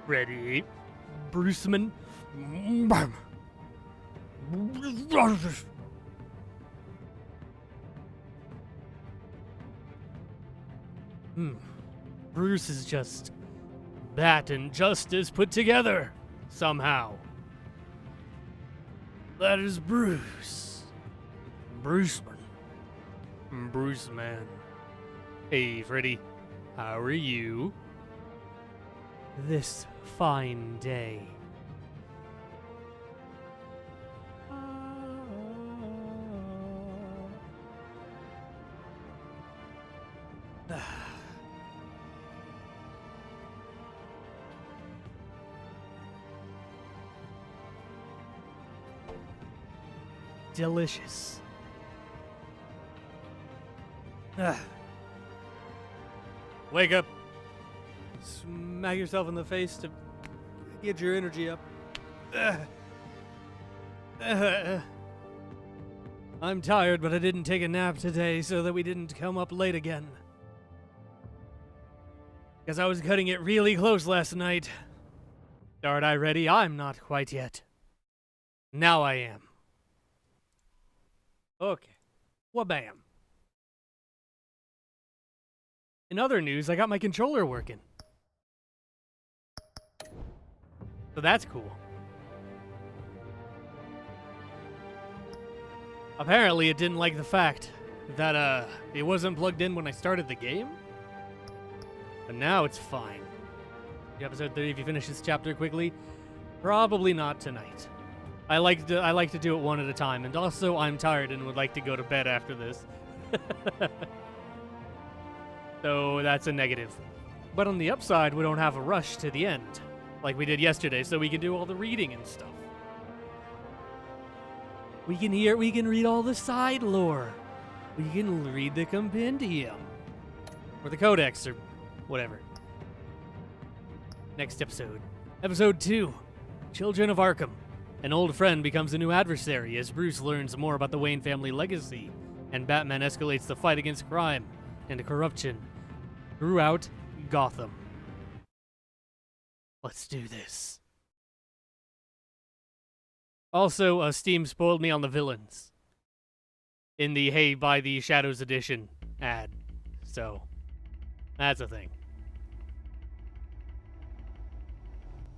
Ready? Bruceman. Bruce is just that and justice put together somehow. That is Bruce. Bruceman. Bruce man. Hey, Freddy. How are you? This fine day. Delicious. Wake up. Smack yourself in the face to get your energy up. I'm tired, but I didn't take a nap today so that we didn't come up late again. Because I was cutting it really close last night. Aren't I ready? I'm not quite yet. Now I am. Okay. Wabam. In other news, I got my controller working. So that's cool. Apparently it didn't like the fact that it wasn't plugged in when I started the game. But now it's fine. Episode 30, if you finish this chapter quickly, probably not tonight. I like to do it one at a time, and also I'm tired and would like to go to bed after this. So that's a negative. But on the upside, we don't have a rush to the end, like we did yesterday, so we can do all the reading and stuff. We can read all the side lore. We can read the compendium. Or the codex, or whatever. Next episode. Episode 2. Children of Arkham. An old friend becomes a new adversary as Bruce learns more about the Wayne family legacy, and Batman escalates the fight against crime and corruption throughout Gotham. Let's do this. Also, Steam spoiled me on the villains in the Hey, buy the Shadows edition ad. So, that's a thing.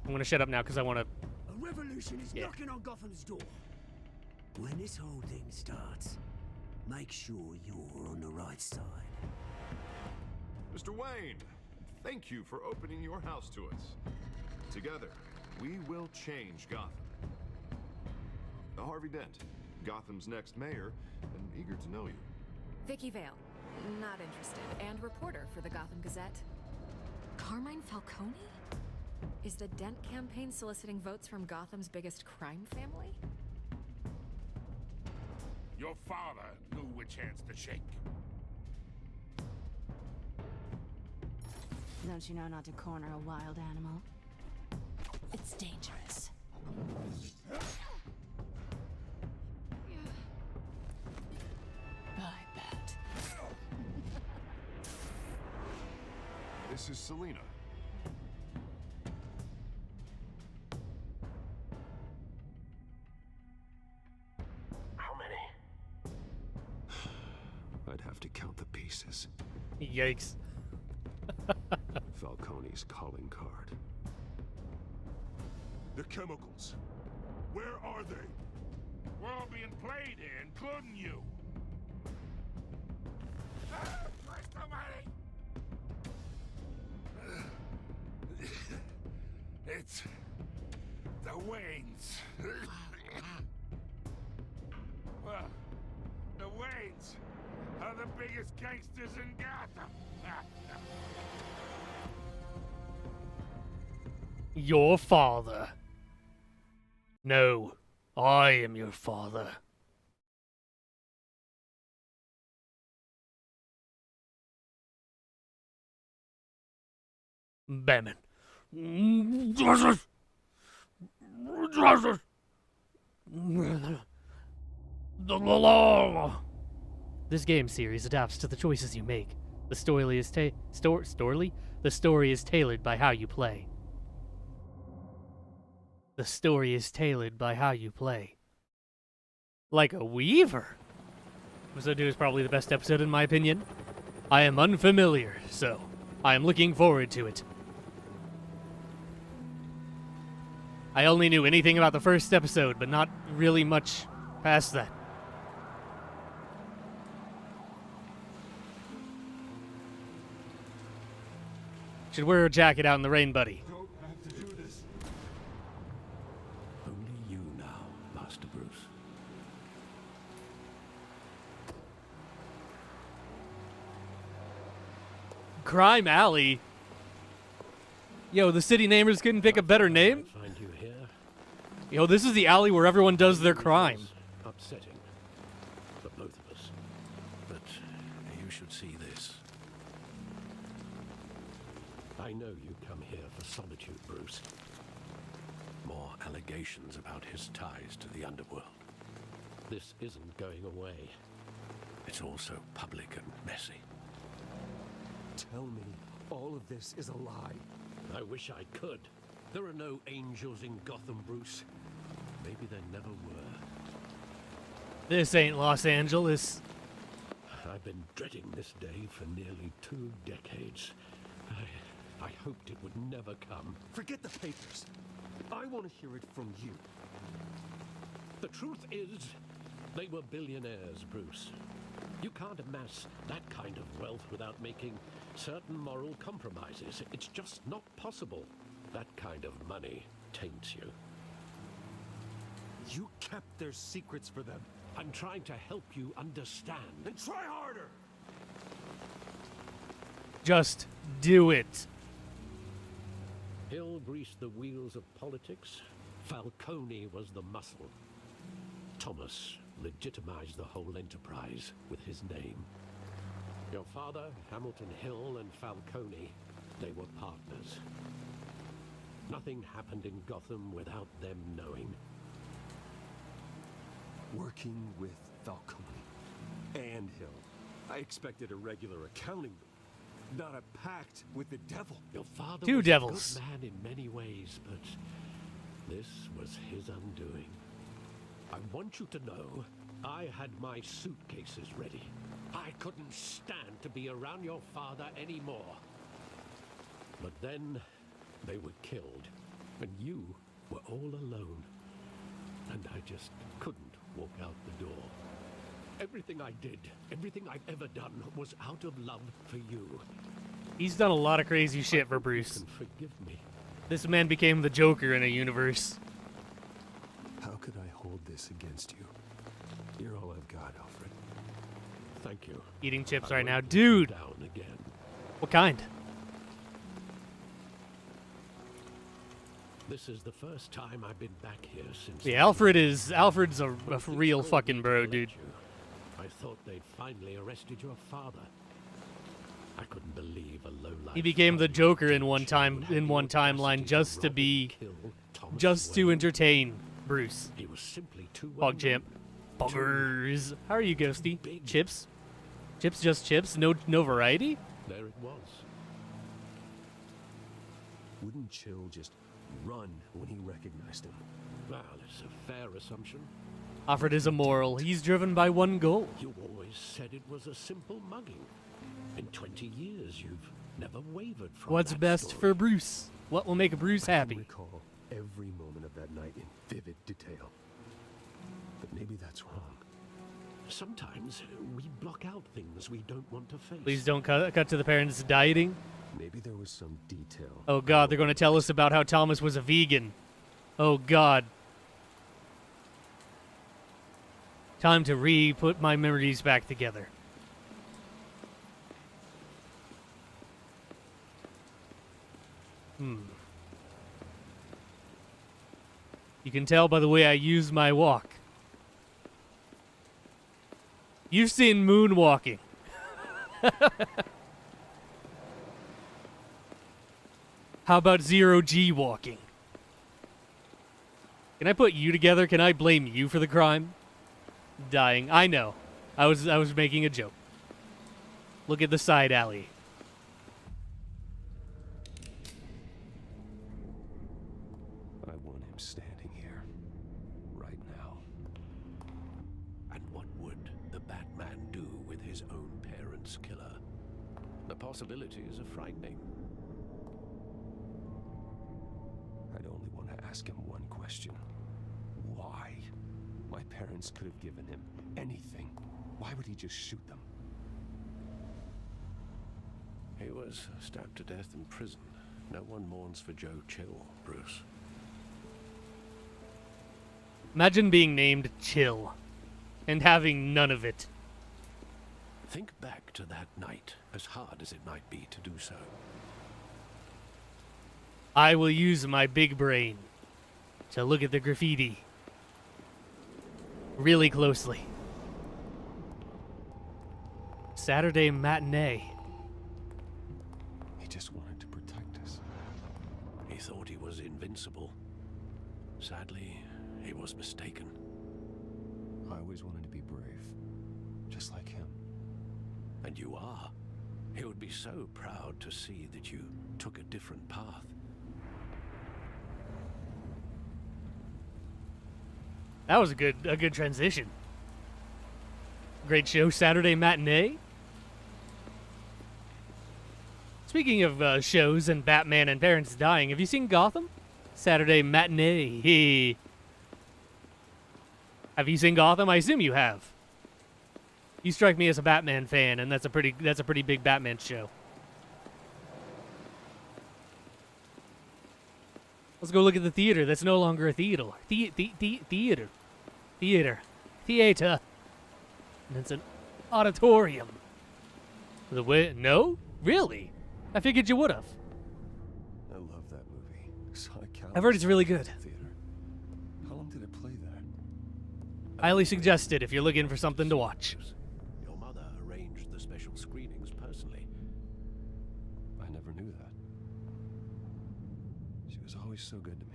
I'm gonna shut up now because I want to... A revolution is knocking on Gotham's door. When this whole thing starts, make sure you're on the right side. Mr. Wayne, thank you for opening your house to us. Together, we will change Gotham. Harvey Dent, Gotham's next mayor, and eager to know you. Vicky Vale, not interested, and reporter for the Gotham Gazette. Carmine Falcone? Is the Dent campaign soliciting votes from Gotham's biggest crime family? Your father knew which hands to shake. Don't you know not to corner a wild animal? It's dangerous. I bet. This is Selina. How many? I'd have to count the pieces. Yikes. Falcone's calling card. The chemicals. Where are they? We're all being played here, including you. Christ almighty! It's the Waynes. Well, the Waynes are the biggest gangsters in Gotham. Your father. No, I am your father. Baman. This game series adapts to the choices you make. The story is tailored by how you play. The story is tailored by how you play. Like a weaver? Episode 2 is probably the best episode in my opinion. I am unfamiliar, so I am looking forward to it. I only knew anything about the first episode, but not really much past that. Should wear a jacket out in the rain, buddy. Don't have to do this. Only you now, Master Bruce. Crime Alley? Yo, the city namers couldn't pick a better name? Find you here. Yo, this is the alley where everyone does their crime. Upsetting for both of us. But you should see this. I know you come here for solitude, Bruce. More allegations about his ties to the underworld. This isn't going away. It's also public and messy. Tell me all of this is a lie. I wish I could. There are no angels in Gotham, Bruce. Maybe there never were. This ain't Los Angeles. I've been dreading this day for nearly 2 decades. I hoped it would never come. Forget the papers. I want to hear it from you. The truth is, they were billionaires, Bruce. You can't amass that kind of wealth without making certain moral compromises. It's just not possible. That kind of money taints you. You kept their secrets for them. I'm trying to help you understand. Then try harder! Just do it. Hill greased the wheels of politics. Falcone was the muscle. Thomas legitimized the whole enterprise with his name. Your father, Hamilton Hill, and Falcone, they were partners. Nothing happened in Gotham without them knowing. Working with Falcone and Hill. I expected a regular accounting, not a pact with the devil. Your father Two was devils. a good man in many ways, but this was his undoing. I want you to know, I had my suitcases ready. I couldn't stand to be around your father anymore. But then, they were killed, and you were all alone. And I just couldn't walk out the door. Everything I did, everything I've ever done, was out of love for you. He's done a lot of crazy shit for Bruce. You can forgive me. This man became the Joker in a universe. How could I hold this against you? You're all I've got, Alfred. Thank you. Eating chips I right now. won't let Dude, you down again. what kind? This is the first time I've been back here since. Yeah, Alfred's a real fucking bro, dude. I thought they'd finally arrested your father. I couldn't believe a lowlife. He became the son Joker of in one time, in one timeline, just to be, just to entertain Bruce. He was simply too PogChamp. Buggers. How are you, Ghosty? Chips? Chips, just chips? No variety? There it was. Wouldn't Chill just run when he recognized him? Well, it's a fair assumption. Alfred is immoral. He's driven by one goal. You always said it was a simple mugging. In 20 years, you've never wavered from What's that best story. for Bruce? What will make Bruce I can happy? recall every moment of that night in vivid detail. But maybe that's wrong. Sometimes we block out things we don't want to face. Please don't cut to the parents dieting. Maybe there was some detail. Oh god, they're going to tell us about how Thomas was a vegan. Oh god. Time to re-put my memories back together. You can tell by the way I use my walk. You've seen moonwalking. How about zero-G walking? Can I put you together? Can I blame you for the crime? Dying. I know. I was making a joke. Look at the side alley. I want him standing. Bat's killer. The possibilities are frightening. I'd only want to ask him one question. Why? My parents could have given him anything. Why would he just shoot them? He was stabbed to death in prison. No one mourns for Joe Chill, Bruce. Imagine being named Chill and having none of it. Think back to that night, as hard as it might be to do so. I will use my big brain to look at the graffiti really closely. Saturday matinee. He just wanted to protect us. He thought he was invincible. Sadly, he was mistaken. I always wanted to be brave, just like him. And you are. He would be so proud to see that you took a different path. That was a good transition. Great show, Saturday matinee. Speaking of shows and Batman and parents dying, have you seen Gotham? Saturday matinee. Have you seen Gotham? I assume you have. You strike me as a Batman fan, and that's a pretty big Batman show. Let's go look at the theater. That's no longer a theater. Theater. And it's an auditorium. No? Really? I figured you would have. I love that movie. I've heard it's really good. Theater. How long did it play there? Highly suggested if you're looking for something to watch. Your mother arranged the special screenings personally. I never knew that. She was always so good to me.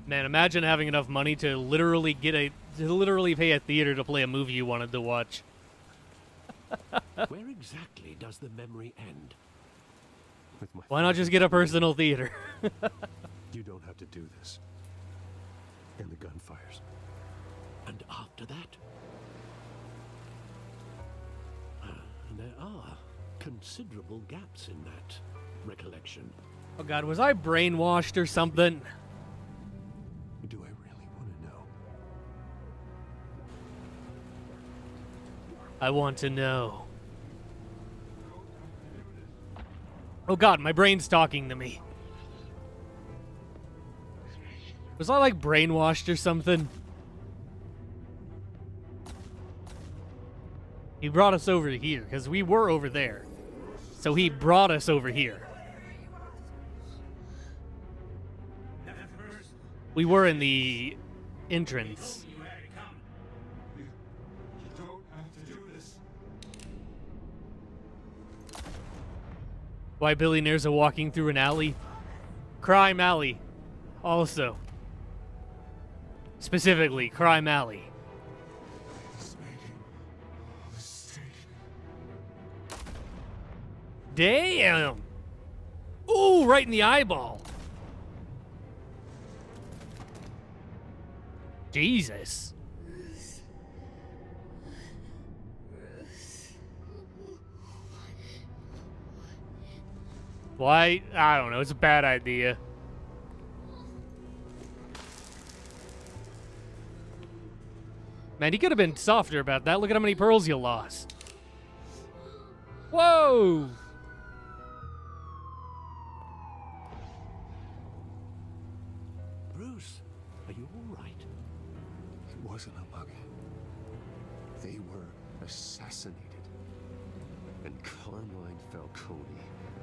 Man, imagine having enough money to literally pay a theater to play a movie you wanted to watch. Where exactly does the memory end? With my Why not just get a personal theater? You don't have to do this. And the gunfires. And after that? There are considerable gaps in that recollection. Oh god, was I brainwashed or something? Do I really want to know? I want to know. Oh god, my brain's talking to me. Was I like brainwashed or something? He brought us over here, because we were over there. So he brought us over here. We were in the entrance. You don't have to do this. Why billionaires are walking through an alley? Crime alley. Also. Specifically, Crime Alley. Damn! Ooh, right in the eyeball. Jesus. Why? I don't know. It's a bad idea. Man, he could have been softer about that. Look at how many pearls you lost. Whoa! Bruce, are you all right? It wasn't a mug. They were assassinated. And Carmine Falcone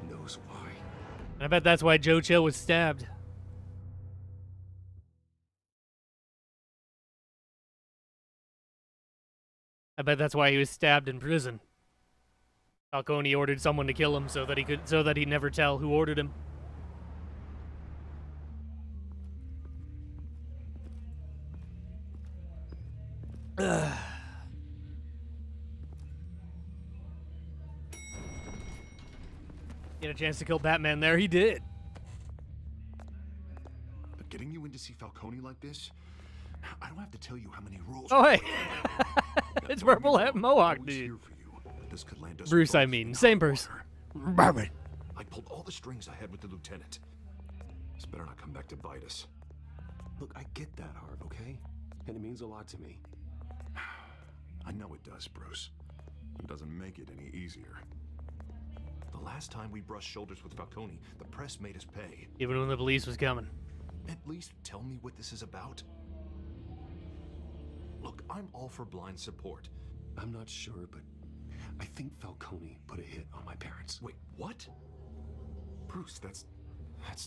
knows why. I bet that's why Joe Chill was stabbed. I bet that's why he was stabbed in prison. Falcone ordered someone to kill him so that he'd never tell who ordered him. Ugh. Get a chance to kill Batman there, he did. But Getting you in to see Falcone like this? I don't have to tell you how many rules. Oh, hey. It's Purple Hat Mohawk, dude. Bruce, I mean. Same person. Baman. I pulled all the strings I had with the lieutenant. This better not come back to bite us. Look, I get that, Harv, okay? And it means a lot to me. I know it does, Bruce. It doesn't make it any easier. The last time we brushed shoulders with Falcone, the press made us pay. Even when the police was coming. At least tell me what this is about. Look, I'm all for blind support. I'm not sure, but I think Falcone put a hit on my parents. Wait, what? Bruce, that's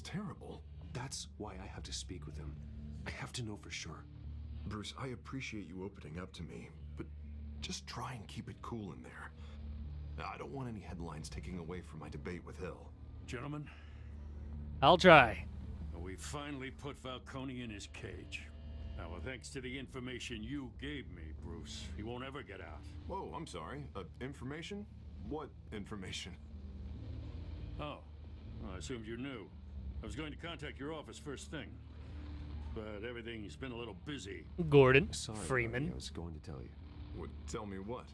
terrible. That's why I have to speak with him. I have to know for sure. Bruce, I appreciate you opening up to me, but just try and keep it cool in there. I don't want any headlines taking away from my debate with Hill. Gentlemen, I'll try. we finally put Falcone in his cage. Now, thanks to the information you gave me, Bruce, he won't ever get out. Whoa, I'm sorry. Information? What information? Oh, well, I assumed you knew. I was going to contact your office first thing, but everything's been a little busy. Gordon Sorry, Freeman. buddy, I was going to tell you. Would tell me what?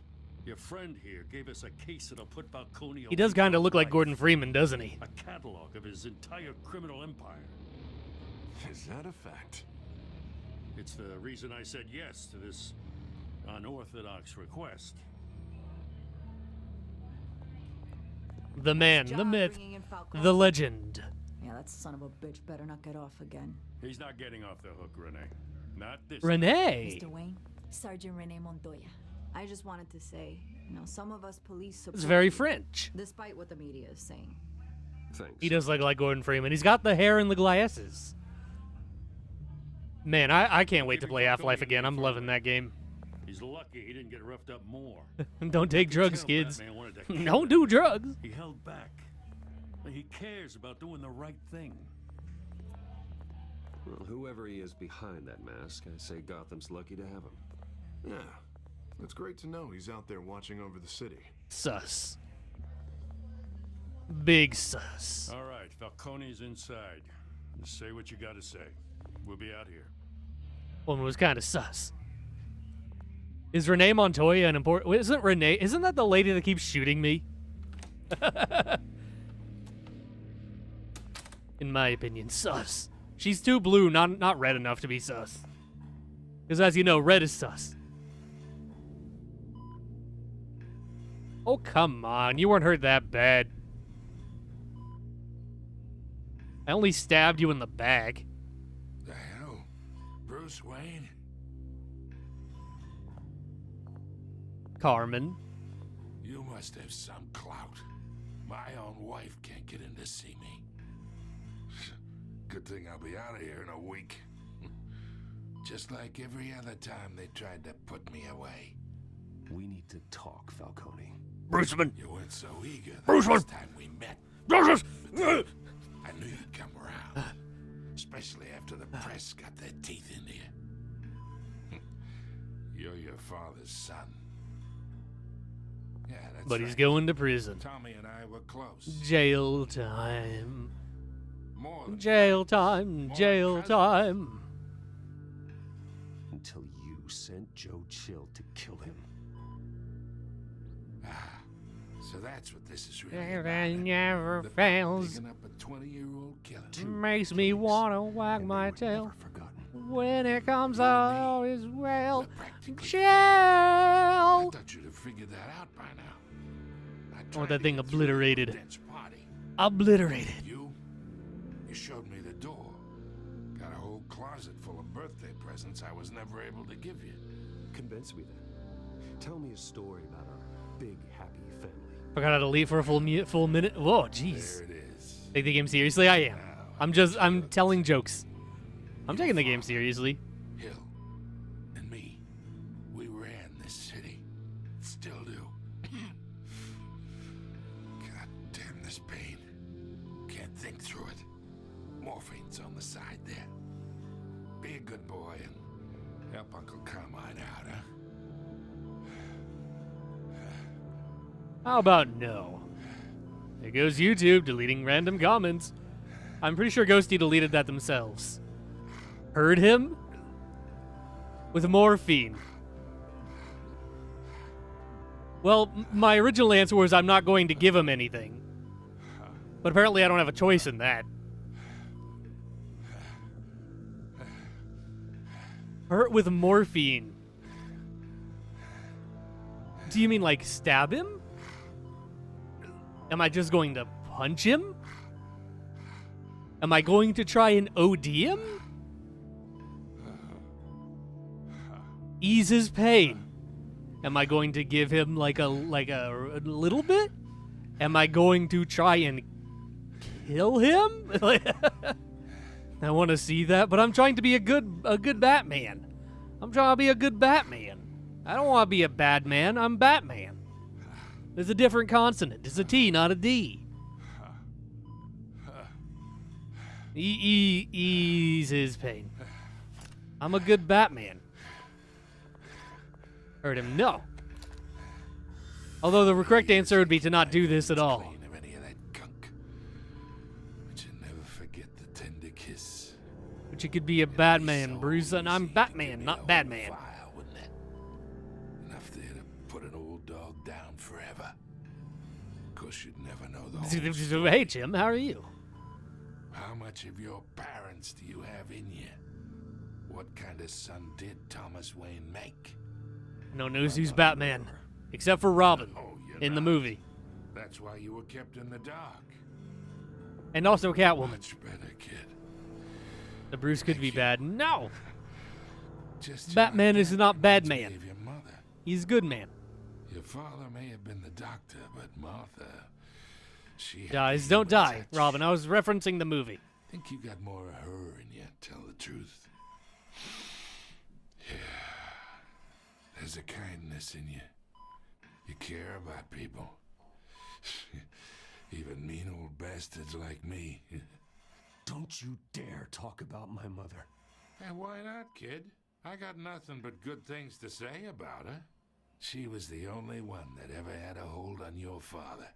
Your friend here gave us a case that'll put Falcone He does kind of look like Gordon Freeman, doesn't he? A catalog of his entire criminal empire. Is that a fact? It's the reason I said yes to this unorthodox request. The man, the myth, the legend. Yeah, that son of a bitch better not get off again. He's not getting off the hook, Renee. Not this Renee. Mr. Wayne, Sergeant Renee Montoya. I just wanted to say, some of us police support It's very you, French. despite what the media is saying. Thanks. He does look like Gordon Freeman. He's got the hair and the glasses. Man, I can't wait to play Half-Life again. I'm loving that game. He's lucky he didn't get roughed up more. Don't take drugs, Tell kids. Batman wanted to kill Don't him. do drugs. He held back. He cares about doing the right thing. Well, whoever he is behind that mask, I say Gotham's lucky to have him. Yeah. It's great to know he's out there watching over the city. Sus. Big sus. All right, Falcone's inside. Just say what you gotta say. We'll be out here. One was kind of sus. Is Renee Montoya an important... Isn't that the lady that keeps shooting me? In my opinion, sus. She's too blue, not red enough to be sus. Because as you know, red is sus. Oh, come on. You weren't hurt that bad. I only stabbed you in the back. The hell? Bruce Wayne? Carmen. You must have some clout. My own wife can't get in to see me. Good thing I'll be out of here in a week. Just like every other time they tried to put me away. We need to talk, Falcone. Bruceman. You weren't so eager the Bruceman. last time we met. I knew you'd come around. Especially after the press got their teeth into you. You're your father's son. Yeah, that's But he's right. going to prison. Tommy and I were close. Jail time. More than Jail friends. time. More Jail cousins. time. Until you sent Joe Chill to kill him. Ah, so that's what this is really There about. never The fails. digging up a 20-year-old killer. Makes me wanna wag And my they were tail. never forgotten. When it comes all is well. We're practically Jail. I thought you'd have figured that out by now. I tried that to thing get through the obliterated. dense party. Obliterated. You showed me the door. Got a whole closet full of birthday presents I was never able to give you. Convince me then. Tell me a story about our big, happy family. Forgot how to leave for a full minute. Whoa, jeez. There it is. Take the game seriously? I am. Now, I'm telling jokes. I'm taking the game seriously. Hill and me, we ran this city. Still do. God damn this pain. Can't think through it. Morphine's on the side there. Be a good boy and help Uncle Carmine out, huh? How about no? There goes YouTube deleting random comments. I'm pretty sure Ghosty deleted that themselves. hurt him with morphine. Well, my original answer was I'm not going to give him anything. But apparently I don't have a choice in that. Hurt with morphine. Do you mean like stab him? Am I just going to punch him? Am I going to try and OD him? Ease his pain. Am I going to give him like a little bit? Am I going to try and kill him? I want to see that, but I'm trying to be a good Batman. I'm trying to be a good Batman. I don't want to be a bad man. I'm Batman. There's a different consonant. It's a T, not a D. Ease his pain. I'm a good Batman. Hurt him? No. Although the correct answer would be to not do this at all. Of any of that gunk. But you never forget the tender kiss. But you could be a Batman, Bruce, and I'm Batman, not Batman. Fire, wouldn't it? Enough there to put an old dog down forever. Of course, you'd never know the whole story. Hey, Jim, how are you? How much of your parents do you have in you? What kind of son did Thomas Wayne make? No news who's Batman, except for Robin Oh, you're in the not. movie. That's why you were kept in the dark. And also Catwoman. Much better, kid. The Bruce could be bad. No! Just Batman is not bad man. man. Your mother. He's good man. Your father may have been the doctor, but Martha, she Dies, don't die, Robin. I was referencing the movie. Think you got more of her in you, tell the truth. Yeah. There's a kindness in you. You care about people. Even mean old bastards like me. Don't you dare talk about my mother. And why not, kid? I got nothing but good things to say about her. She was the only one that ever had a hold on your father.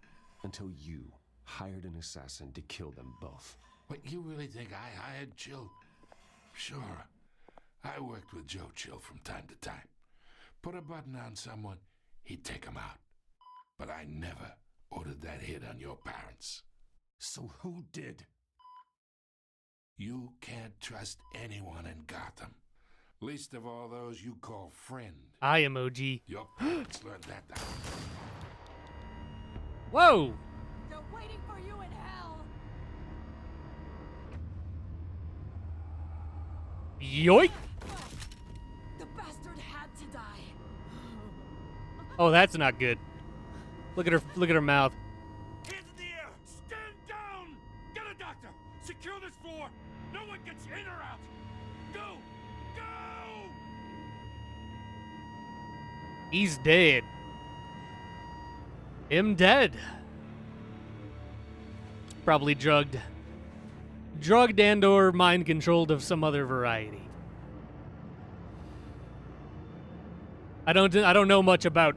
Until you hired an assassin to kill them both. What, you really think I hired Chill? Sure. I worked with Joe Chill from time to time. Put a button on someone, he'd take him out. But I never ordered that hit on your parents. So who did? You can't trust anyone in Gotham. Least of all those you call friend. I emoji. Your parents learned that down. Whoa! They're waiting for you in hell. Yoink! The bastard had to die. Oh, that's not good. Look at her mouth. Hands in the air! Stand down! Get a doctor! Secure this floor! No one gets in or out! Go! Go! He's dead. Him dead. Probably drugged. Drugged and or mind controlled of some other variety. I don't know much about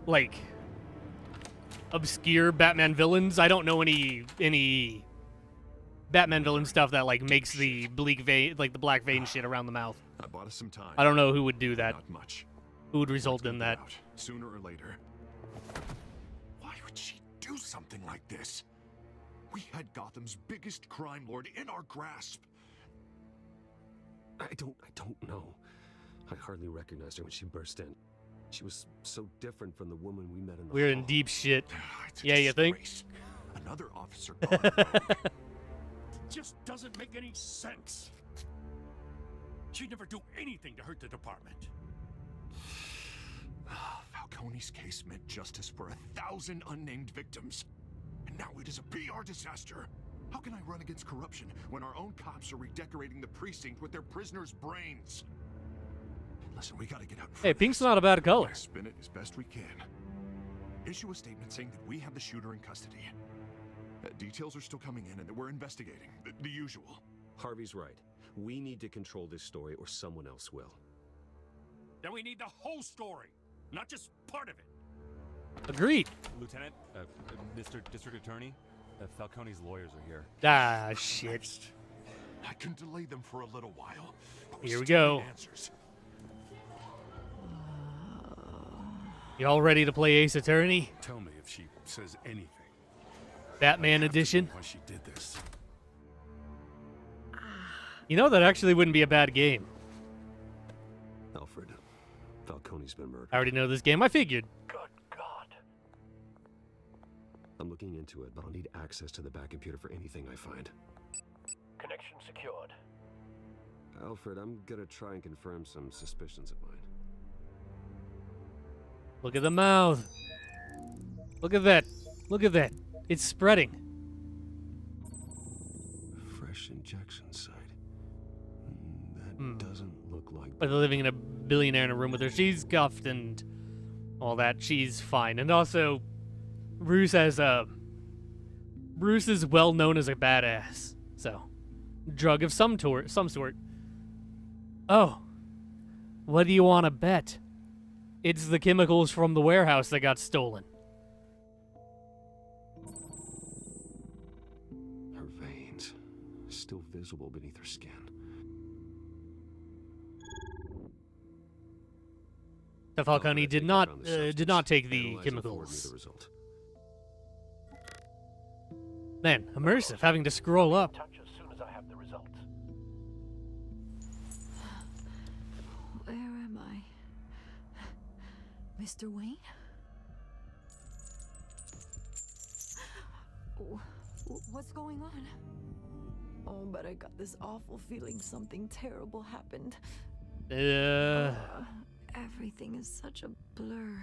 like obscure Batman villains. I don't know any Batman villain stuff that like makes the bleak vein, like the black vein shit around the mouth. I bought us some time. I don't know who would do that. Not much. Who would result in that? Out, sooner or later. Why would she do something like this? We had Gotham's biggest crime lord in our grasp. I don't know. I hardly recognized her when she burst in. She was so different from the woman we met in the We're hall. in deep shit. It's a Yeah, you think? disgrace. Another officer gone. It just doesn't make any sense. She'd never do anything to hurt the department. Falcone's case meant justice for 1,000 unnamed victims. And now it is a PR disaster. How can I run against corruption when our own cops are redecorating the precinct with their prisoners' brains? Listen, we gotta get out in front Hey, of pink's this. not a bad color. We'll spin it as best we can. Issue a statement saying that we have the shooter in custody. Details are still coming in and that we're investigating. The usual. Harvey's right. We need to control this story or someone else will. Then we need the whole story, not just part of it. Agreed. Lieutenant, Mr. District Attorney, Falcone's lawyers are here. Ah, shit. I can delay them for a little while. But Here we still go. need answers. Y'all ready to play Ace Attorney? Tell me if she says anything. Batman edition. Why she did this? You know, that actually wouldn't be a bad game. Alfred, Falcone's been murdered. I already know this game. I figured. Good God. I'm looking into it, but I'll need access to the back computer for anything I find. Connection secured. Alfred, I'm gonna try and confirm some suspicions of mine. Look at the mouth. Look at that. Look at that. It's spreading. Fresh injection site. That doesn't look like... But they're living in a billionaire in a room with her. She's cuffed and all that. She's fine. And also, Bruce is well known as a badass. So, drug of some sort. Oh. What do you want to bet? It's the chemicals from the warehouse that got stolen. Her veins, still visible beneath her skin. The Falcone did not take the Analyze and forward me chemicals. the result. Man, immersive, having to scroll up. Touch as soon as I have the results. Where am I? Mr. Wayne? What's going on? Oh, but I got this awful feeling something terrible happened. Everything is such a blur.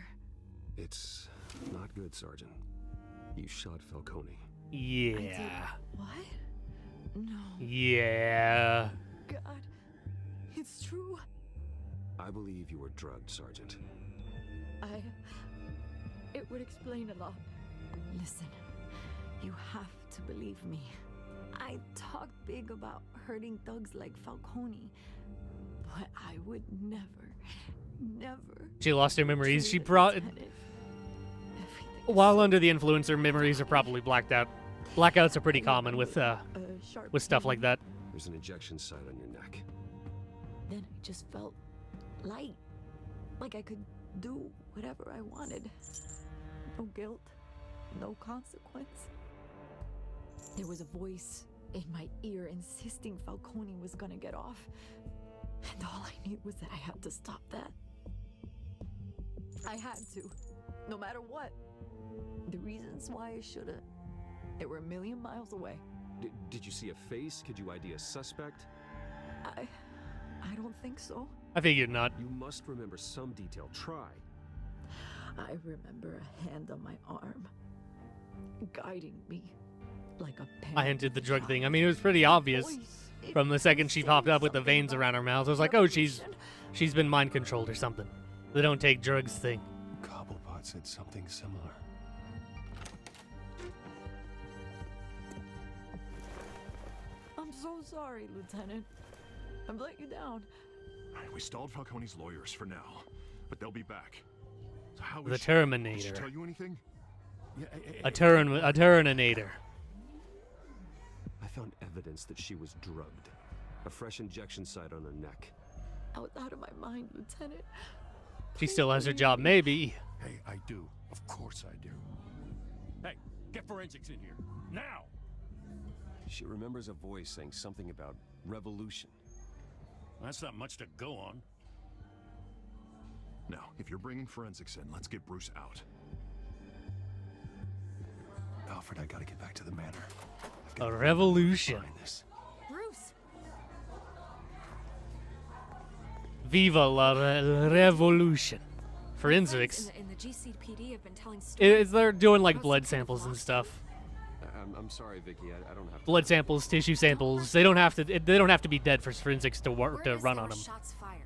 It's not good, Sergeant. You shot Falcone. Yeah. What? No. Yeah. God. It's true. I believe you were drugged, Sergeant. It would explain a lot. Listen, you have to believe me. I talked big about hurting thugs like Falcone, but I would never. She lost her memories. She while under the influence, her memories are probably blacked out. Blackouts are pretty common with stuff like that. There's an injection site on your neck. Then I just felt light, like I could do whatever I wanted. No guilt, no consequence. There was a voice in my ear insisting Falcone was gonna get off, and all I knew was that I had to stop that. I had to, no matter what. The reasons why I should've, they were a million miles away. Did you see a face? Could you ID a suspect? I don't think so. I figured not. You must remember some detail. Try. I remember a hand on my arm, guiding me like a parent. I hinted the drug thing. I mean, it was pretty obvious from the second she popped up with the veins around her mouth. I was like, oh, she's been mind controlled or something. They don't take drugs thing. Cobblepot said something similar. I'm so sorry, Lieutenant. I've let you down. All right, we stalled Falcone's lawyers for now, but they'll be back. So how The is she? Terminator. Did she tell you anything? A Turninator. I found evidence that she was drugged. A fresh injection site on her neck. I was out of my mind, Lieutenant. She still has her job, maybe. Hey, I do. Of course I do. Hey, get forensics in here. Now! She remembers a voice saying something about revolution. That's not much to go on. Now, if you're bringing forensics in, let's get Bruce out. Alfred, I gotta get back to the manor. A revolution. Bruce! Viva la revolution. Forensics. In the GCPD have been telling stories. They're doing like blood samples and stuff. I'm sorry, Vicky. I don't have to. Blood samples, tissue samples. They don't have to be dead for forensics to work to Word is run there on were them. shots fired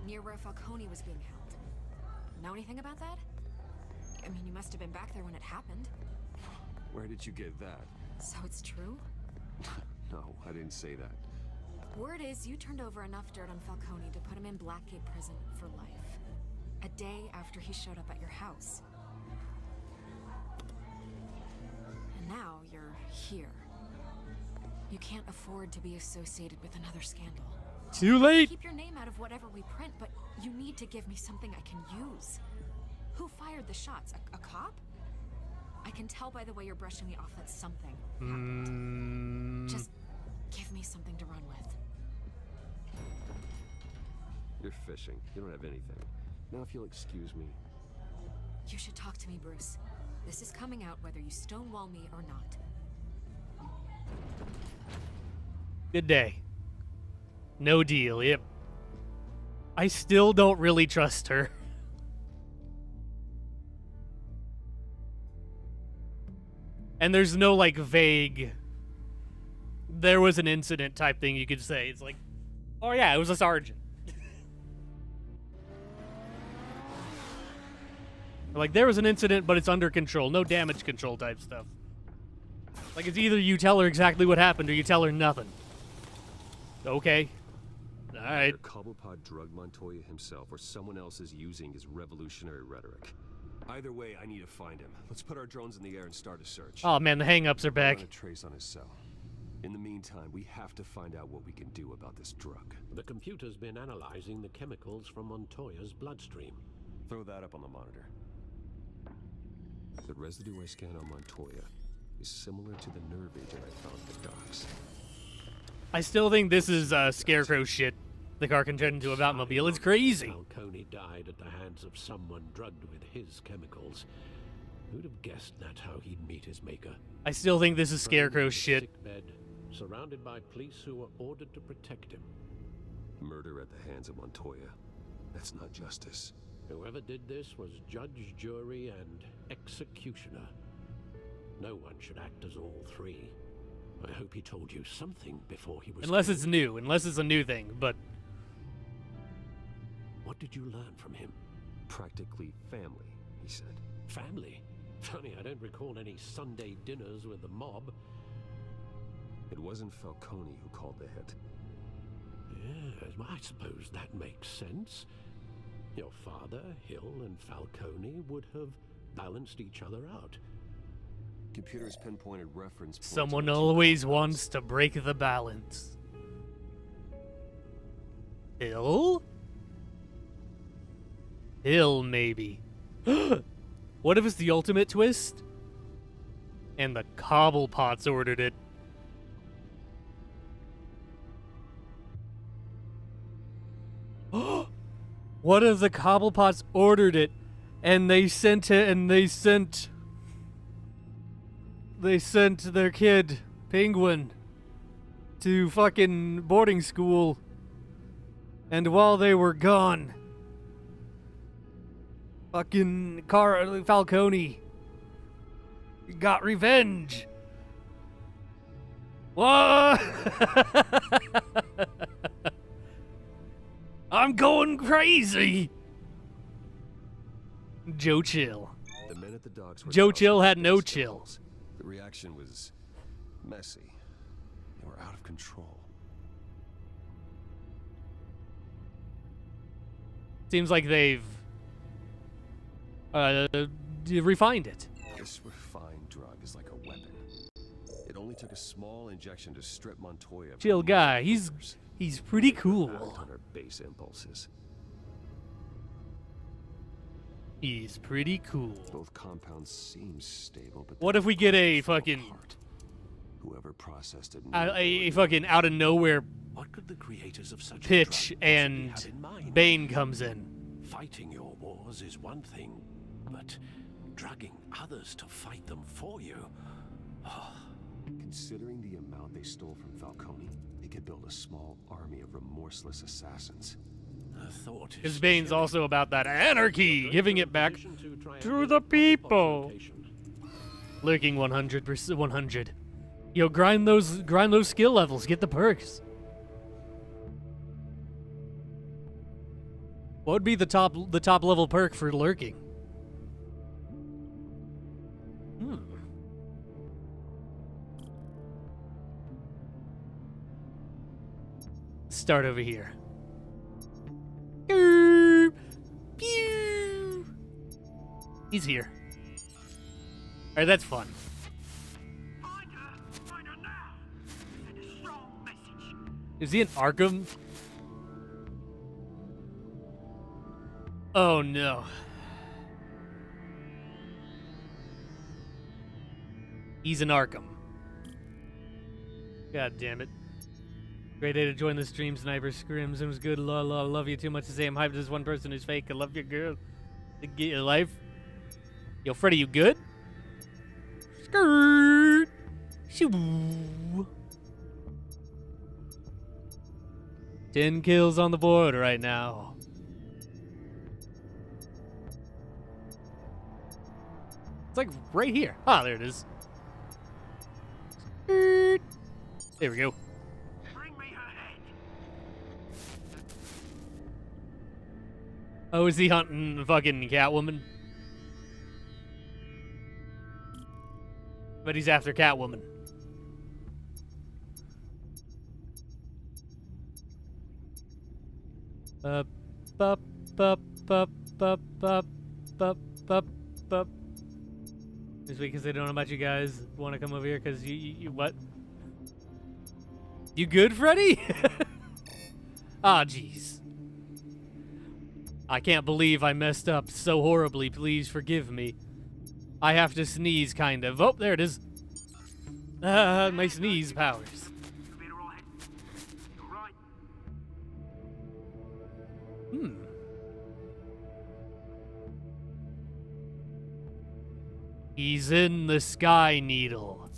near where Falcone was being held. Know anything about that? I mean, you must have been back there when it happened. Where did you get that? So it's true? No, I didn't say that. Word is you turned over enough dirt on Falcone to put him in Blackgate Prison for life. A day after he showed up at your house. And now you're here. You can't afford to be associated with another scandal. Too late. Keep your name out of whatever we print, but you need to give me something I can use. Who fired the shots? A cop? I can tell by the way you're brushing me off that something happened. Just give me something to run with. You're fishing. You don't have anything. Now if you'll excuse me. You should talk to me, Bruce. This is coming out whether you stonewall me or not. Good day. No deal. Yep. I still don't really trust her. And there's no, like, vague... There was an incident type thing you could say. It's like, oh yeah, it was a sergeant. Like, there was an incident, but it's under control. No damage control type stuff. Like, it's either you tell her exactly what happened or you tell her nothing. Okay. Alright. Either Cobblepot drugged Montoya himself or someone else is using his revolutionary rhetoric. Either way, I need to find him. Let's put our drones in the air and start a search. Oh man, the hang-ups are back. Run a trace on his cell. In the meantime, we have to find out what we can do about this drug. The computer's been analyzing the chemicals from Montoya's bloodstream. Throw that up on the monitor. The residue I scanned on Montoya is similar to the nerve agent I found at the docks. I still think this is Scarecrow shit. The car can turn into a Batmobile. It's crazy. Falcone died at the hands of someone drugged with his chemicals. Who'd have guessed that's how he'd meet his maker? I still think this is Scarecrow shit. Sick bed, surrounded by police who were ordered to protect him. Murder at the hands of Montoya. That's not justice. Whoever did this was judge, jury, and executioner. No one should act as all three. I hope he told you something before he was Unless killed. it's new. Unless it's a new thing, but... What did you learn from him? Practically family, he said. Family? Funny, I don't recall any Sunday dinners with the mob. It wasn't Falcone who called the hit. Yes, well, I suppose that makes sense. Your father, Hill, and Falcone would have balanced each other out. Computer's pinpointed reference points Someone to the two always compounds. wants to break the balance. Hill? Hill, maybe. What if it's the ultimate twist? And the Cobblepots ordered it. What if the Cobblepots ordered it and they sent it and they sent their kid, Penguin, to fucking boarding school, and while they were gone, fucking Falcone got revenge. What? I'm going crazy. Joe Chill. The men at the docks were Joe doused Chill with had no gas chill. chemicals. The reaction was messy. They were out of control. Seems like they've refined it. This refined drug is like a weapon. It only took a small injection to strip Montoya of Chill her guy. moral He's fibers. pretty Act cool. on her base impulses. He's pretty cool. Both compounds seem stable, but What if we get a fell fucking apart. Whoever processed it knew a it fucking out of nowhere What could the creators of such pitch a drug possibly and have in mind? Bane comes in? Fighting your wars is one thing, but drugging others to fight them for you. Considering the amount they stole from Falcone, they could build a small army of remorseless assassins. The thought is Because Bane's chilling. also about that anarchy, giving it back Position to try and to build the a Cobblepot people. location. Lurking 100%, 100. Yo, grind those skill levels, get the perks. What would be the top level perk for lurking? Start over here. Pew. He's here. Alright, that's fun. Find her now! And as Is he in Arkham? Oh no. He's in Arkham. God damn it. Great day to join the stream, Sniper Scrims. It was good. La la. Love you too much to say I'm hyped. There's one person who's fake. I love you, girl. To get your life. Yo, Freddy, you good? Skirt. Shoo. 10 kills on the board right now. It's like right here. Ah, there it is. Skirt. There we go. Oh, is he hunting the fucking Catwoman? But he's after Catwoman. Bup, bup, bup, bup, bup, bup, bup, bup, bup. This week, because they don't know about you guys. Want to come over here because you what? You good, Freddy? Ah, jeez. I can't believe I messed up so horribly. Please forgive me. I have to sneeze, kind of. Oh, there it is. My sneeze powers. He's in the Sky Needle.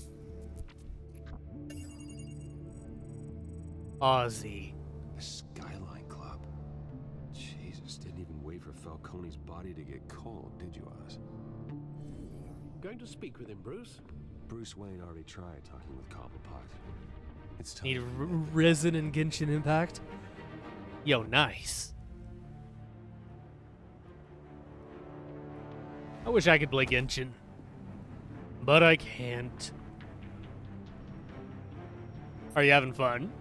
Ozzy. The Skyline Club. Jesus, didn't even wait for Falcone's body to get cold, did you, Oz? Going to speak with him, Bruce? Bruce Wayne already tried talking with Cobblepot. It's time. Need resin and Genshin Impact? Yo, nice. I wish I could play Genshin. But I can't. Are you having fun?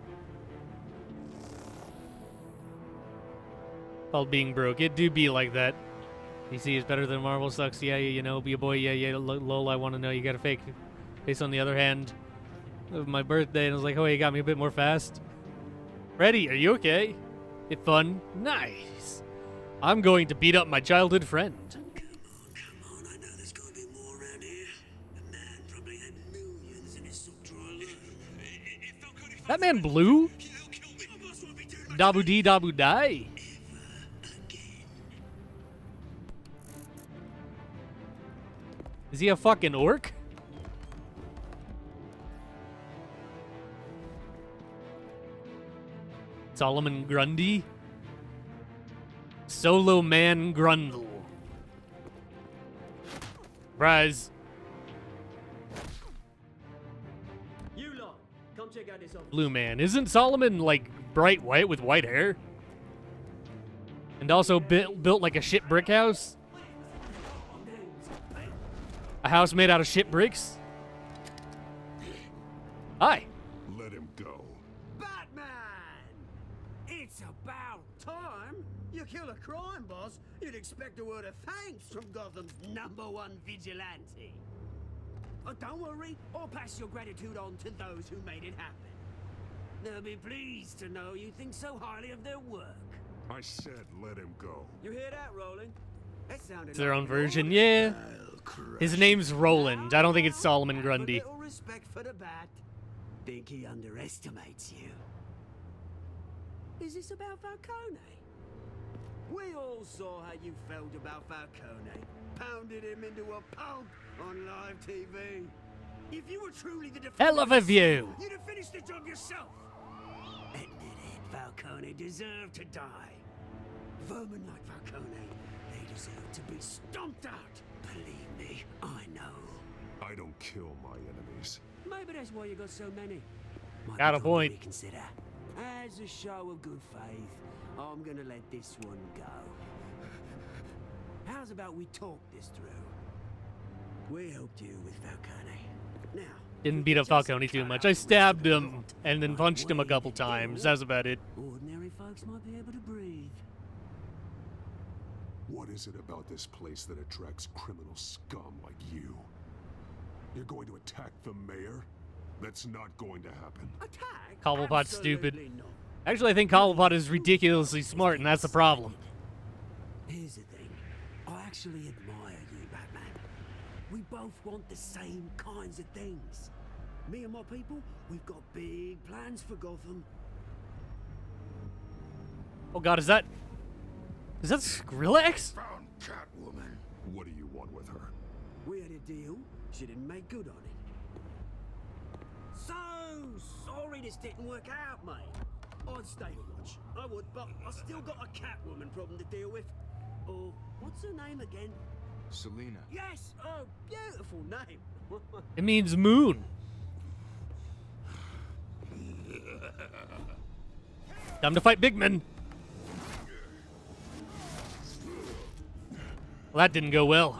Called being broke. It do be like that. DC is better than Marvel sucks. Yeah, you know, be a boy. Yeah, lol, I want to know. You got a fake face on the other hand. It was my birthday, and I was like, oh, you got me a bit more fast. Freddy, are you okay? It fun? Nice. I'm going to beat up my childhood friend. That man blue? Dabu dee dabu die. Is he a fucking orc? Solomon Grundy? Solo Man Grundle. Surprise. Blue man. Isn't Solomon like bright white with white hair? And also built like a shit brick house? A house made out of shit bricks? Hi. Let him go. Batman! It's about time. You kill a crime boss, you'd expect a word of thanks from Gotham's #1 vigilante. Oh, don't worry, I'll pass your gratitude on to those who made it happen. They'll be pleased to know you think so highly of their work. I said let him go. You hear that, Roland? That sounded It's their like own version, yeah. His name's Roland. I don't think it's Solomon Grundy. A little respect for the Bat. Think he underestimates you. Is this about Falcone? We all saw how you felt about Falcone. Pounded him into a pulp on live TV. If you were truly the defender, Hell of a view. you'd have finished the job yourself. Admit it, Falcone deserved to die. Vermin like Falcone, they deserve to be stomped out. Believe me, I know. I don't kill my enemies. Maybe that's why you got so many. Might Got a be time to point. reconsider. As a show of good faith, I'm gonna let this one go. How's about we talk this through? We helped you with Falcone. Now, Didn't beat up Falcone too much. I stabbed him and then punched him a couple times. That's about it. ordinary folks might be able to breathe. What is it about this place that attracts criminal scum like you? You're going to attack the mayor? That's not going to happen. Attack? Cobblepot's stupid. Absolutely not. Actually, I think Cobblepot is ridiculously smart, and that's the problem. Here's the thing. I actually admire you, Batman. We both want the same kinds of things. Me and my people, we've got big plans for Gotham. Oh god, is that Skrillex? Found Catwoman. What do you want with her? We had a deal. She didn't make good on it. So sorry this didn't work out, mate. I'd stay to watch. I would, but I still got a Catwoman problem to deal with. Oh, what's her name again? Selina. Yes! Oh, beautiful name. It means moon. Time to fight Bigman. Well, that didn't go well.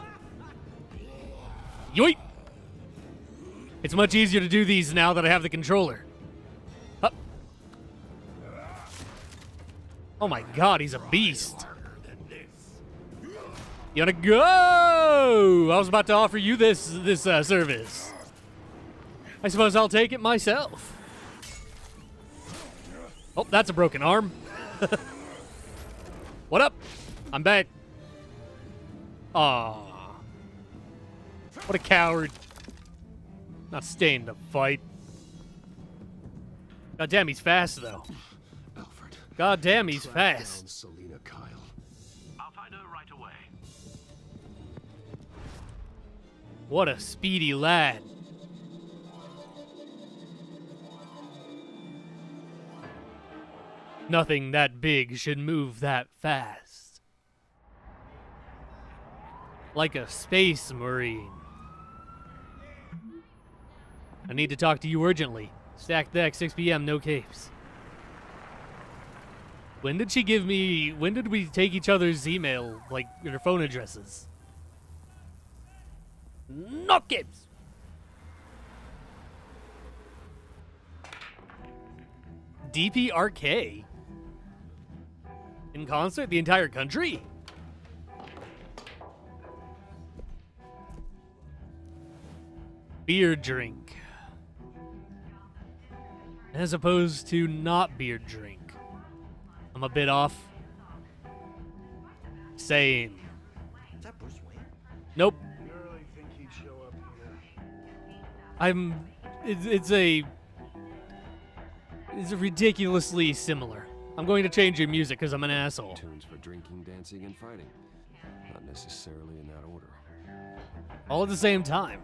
Yoink! It's much easier to do these now that I have the controller. Up. Oh my god, he's a beast. You wanna go? I was about to offer you this service. I suppose I'll take it myself. Oh, that's a broken arm. What up? I'm back. Aw. What a coward. Not staying to fight. God damn, he's fast though. Alfred. God damn, he's Track fast. down Selina Kyle. I'll find her right away. What a speedy lad. Nothing that big should move that fast. Like a space marine. I need to talk to you urgently. Stack deck, 6 p.m., no capes. When did we take each other's email, like, your phone addresses? No capes! DPRK? In concert, the entire country? Beer drink. As opposed to not beer drink. I'm a bit off. Same. Is that Bruce Wayne? Nope. You really think he'd show up here? It's a ridiculously similar. I'm going to change your music because I'm an asshole. Tunes for drinking, dancing, and fighting. Not necessarily in that order. All at the same time.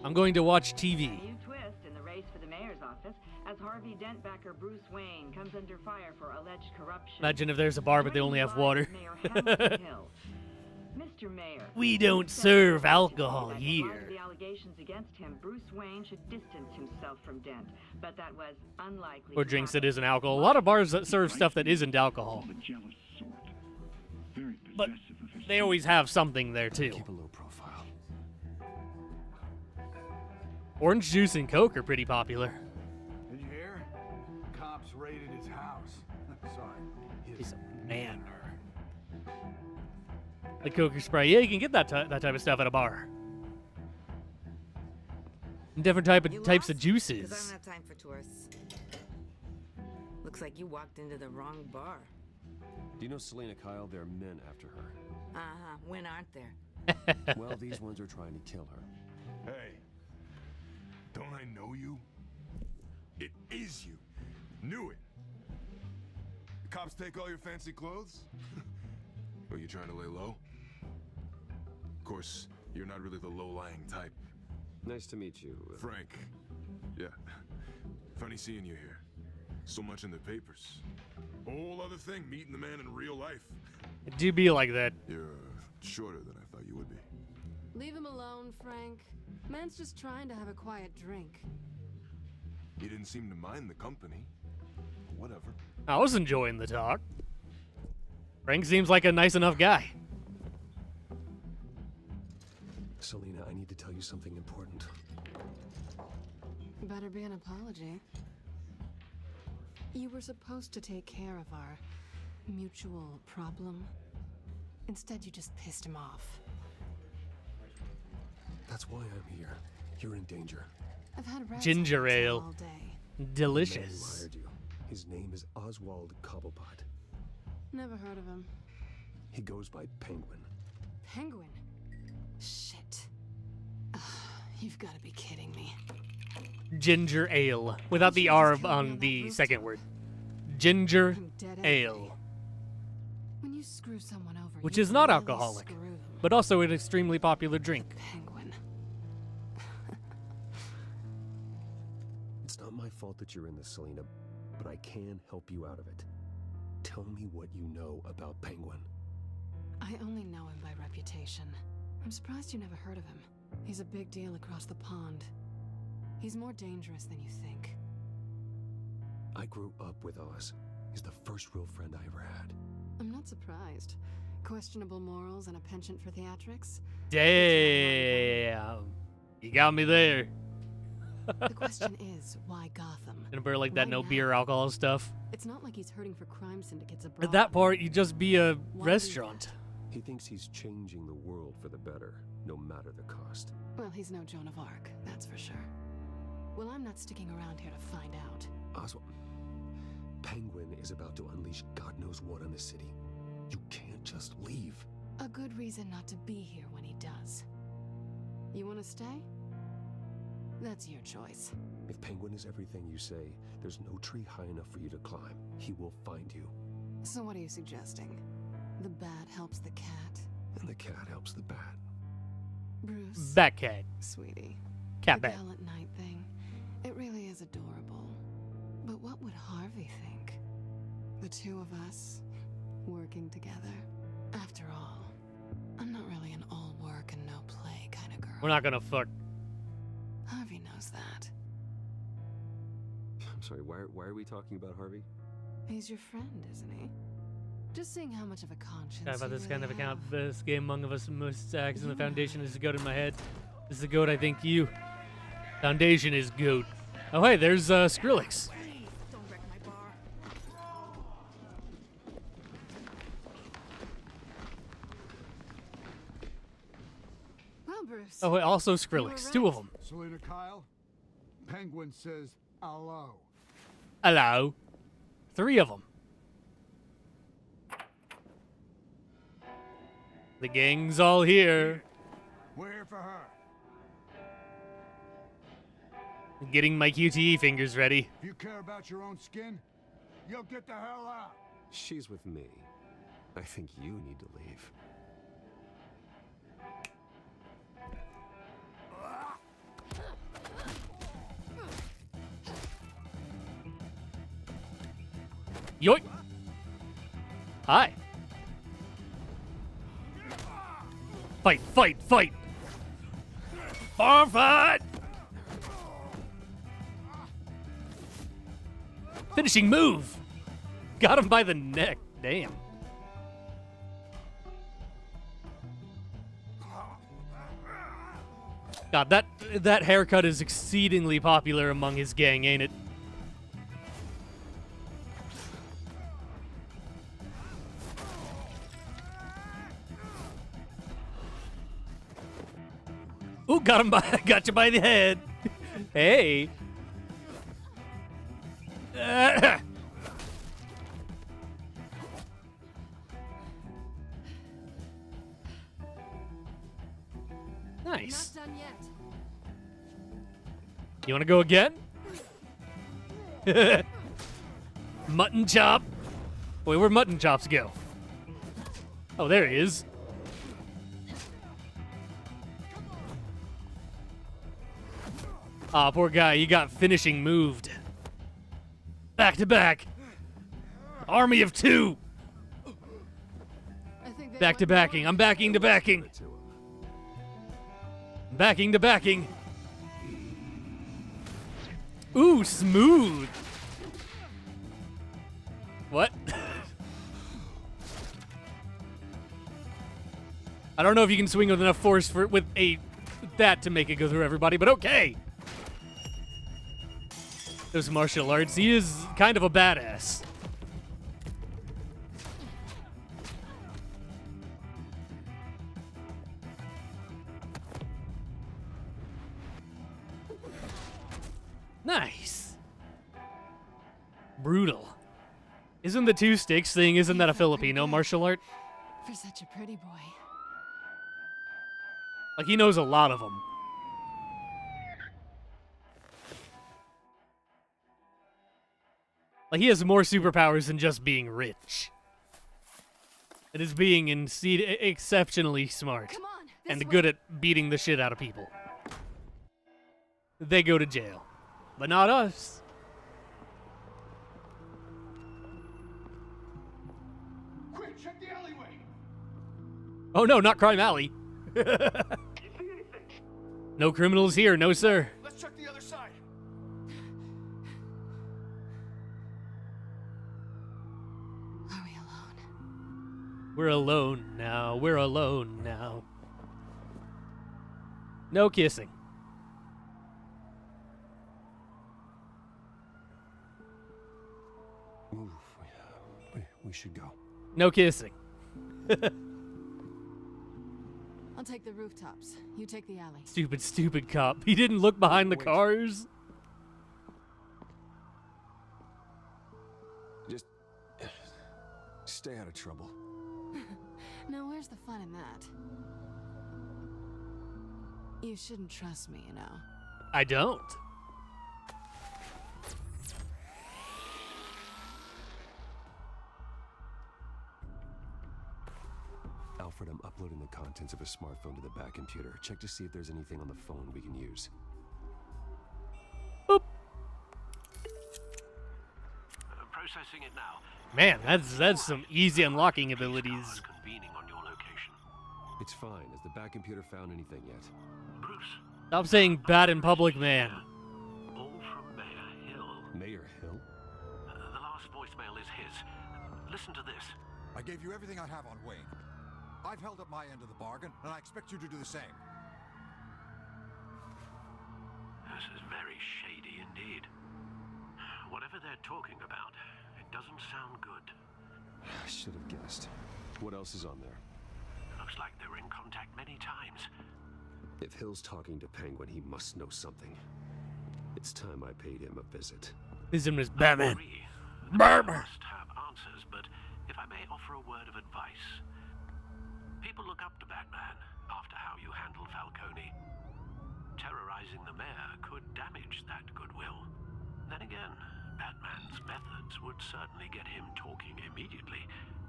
I'm going to watch TV. New twist in the race for the mayor's office as Harvey Dent backer Bruce Wayne comes under fire for alleged corruption. Imagine if there's a bar but they only have water. Mayor Hamilton Hill. Mr. Mayor, We don't serve alcohol that in light here. of the allegations against him, Bruce Wayne should distance himself from Dent, but that was unlikely. Or to drinks that happen. isn't alcohol. A lot of bars that serve stuff that isn't alcohol. The jealous sort. Very But possessive of his they always have something there too. Keep a low profile. Orange juice and Coke are pretty popular. Did you hear? Cops raided his house. Sorry. He's a man. The Coke or Sprite. Yeah, you can get that type of stuff at a bar. Different types of Because I juices. don't have time for tourists. Looks like you walked into the wrong bar. Do you know Selina Kyle? There are men after her. Uh-huh. When aren't there? Well, these ones are trying to kill her. Hey, don't I know you? It is you. Knew it. The cops take all your fancy clothes? Are you trying to lay low? Of course, you're not really the low-lying type. Nice to meet you. Frank. Yeah. Funny seeing you here. So much in the papers. Whole other thing, meeting the man in real life. It do be like that. You're shorter than I thought you would be. Leave him alone, Frank. Man's just trying to have a quiet drink. You didn't seem to mind the company. Whatever. I was enjoying the talk. Frank seems like a nice enough guy. Selina, I need to tell you something important. Better be an apology. You were supposed to take care of our mutual problem. Instead, you just pissed him off. That's why I'm here. You're in danger. I've had rats Ginger on my tail ale. all day. The man Delicious. hired you. His name is Oswald Cobblepot. Never heard of him. He goes by Penguin. Penguin? Shit. Ugh, you've got to be kidding me. Ginger ale. Without the R on the second word. Ginger I'm dead ale. angry. When you screw someone over, Which you is not really alcoholic, screw them. but also an extremely popular drink. Penguin. It's not my fault that you're in this, Selena, but I can help you out of it. Tell me what you know about Penguin. I only know him by reputation. I'm surprised you never heard of him. He's a big deal across the pond. He's more dangerous than you think. I grew up with Oz. He's the first real friend I ever had. I'm not surprised. Questionable morals and a penchant for theatrics. Damn. You got me there. The question is, why Gotham? And a like that Why no now? beer alcohol stuff. It's not like he's hurting for crime syndicates At abroad. that part, you just be a Why do restaurant. He thinks he's changing the world for the better, no matter the cost. Well, he's no Joan of Arc, that's for sure. Well, I'm not sticking around here to find out. Oswald, Penguin is about to unleash God knows what on the city. You can't just leave. A good reason not to be here when he does. You want to stay? That's your choice. If Penguin is everything you say, there's no tree high enough for you to climb. He will find you. So what are you suggesting? The bat helps the cat? And the cat helps the bat. Bruce. Batcat. Sweetie. Cat the bat. gallant night thing. It really is adorable. But what would Harvey think? The two of us working together. After all, I'm not really an all work and no play kind of girl. We're not gonna fuck. Harvey knows that. I'm sorry, why are we talking about Harvey? He's your friend, isn't he? Just seeing how much of a conscience About you this kind of really account. have. This game among of us most acts in the You and foundation I. is the goat in my head. This is the goat I think you. Foundation is goat. Oh hey, there's Skrillex. Please, don't wreck my bar. Well, Bruce. Oh wait, also Skrillex. Two of them. Selena Kyle, Penguin says hello. Hello. Three of them. The gang's all here. We're here for her. Getting my QTE fingers ready. If you care about your own skin, you'll get the hell out. She's with me. I think you need to leave. Yoink. Hi. Fight, fight, fight. Bar fight. Finishing move. Got him by the neck. Damn. God, that haircut is exceedingly popular among his gang, ain't it? Ooh, got him by, got you by the head. Hey. Nice. Not done yet. You want to go again? Mutton chop. Wait, where'd mutton chops go? Oh, there he is. Aw, poor guy. You got finishing moved. Back to back. Army of two. I think they Back to want more. backing. I'm backing to backing. Give it to him. Backing to backing. Ooh, smooth. What? I don't know if you can swing with enough force for that to make it go through everybody, but okay. Those martial arts, he is kind of a badass. Brutal. Isn't the two sticks thing, isn't that a Filipino martial art? For such a pretty boy. Like, he knows a lot of them. Like, he has more superpowers than just being rich. It is being exceptionally smart and good at beating the shit out of people. They go to jail. But not us. Quick, check the alleyway. Oh no, not Crime Alley. No criminals here, no sir. Let's check the other side. Are we alone? We're alone now. We're alone now. No kissing. Ooh, we should go. No kissing. I'll take the rooftops. You take the alley. Stupid cop. He didn't look behind the cars. Just stay out of trouble. Now, where's the fun in that? You shouldn't trust me, you know. I don't. Alfred, I'm uploading the contents of a smartphone to the back computer. Check to see if there's anything on the phone we can use. Boop. Processing it now. Man, that's some easy unlocking abilities. Convening on your location. It's fine. Has the back computer found anything yet? Bruce. Stop saying bad in public, man. All from Mayor Hill. Mayor Hill? The last voicemail is his. Listen to this. I gave you everything I have on Wayne. I've held up my end of the bargain, and I expect you to do the same. This is very shady indeed. Whatever they're talking about, it doesn't sound good. I should have guessed. What else is on there? Looks like they were in contact many times. If Hill's talking to Penguin, he must know something. It's time I paid him a visit. His name is Baman. Baman must have answers, but if I may offer a word of advice. People look up to Batman after how you handled Falcone. Terrorizing the mayor could damage that goodwill. Then again, Batman's methods would certainly get him talking immediately.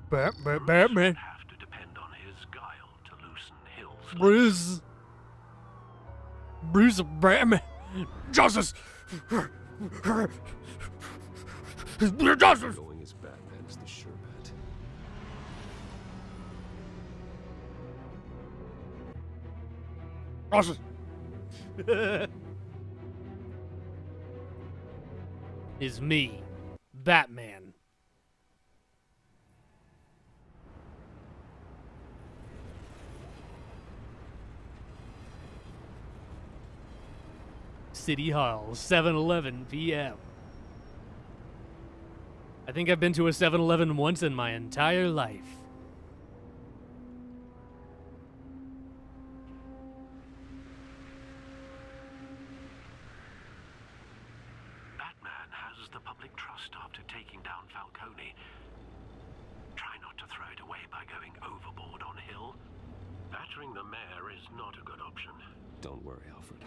Batman. Have to depend on his guile to loosen Hill's Bruce Batman. Justice. Justice. Going as Batman is the sure bet. Justice. Is me, Batman. City Hall, 7:11 p.m. I think I've been to a 7-Eleven once in my entire life. Batman has the public trust after taking down Falcone. Try not to throw it away by going overboard on Hill. Battering the mayor is not a good option. Don't worry, Alfred.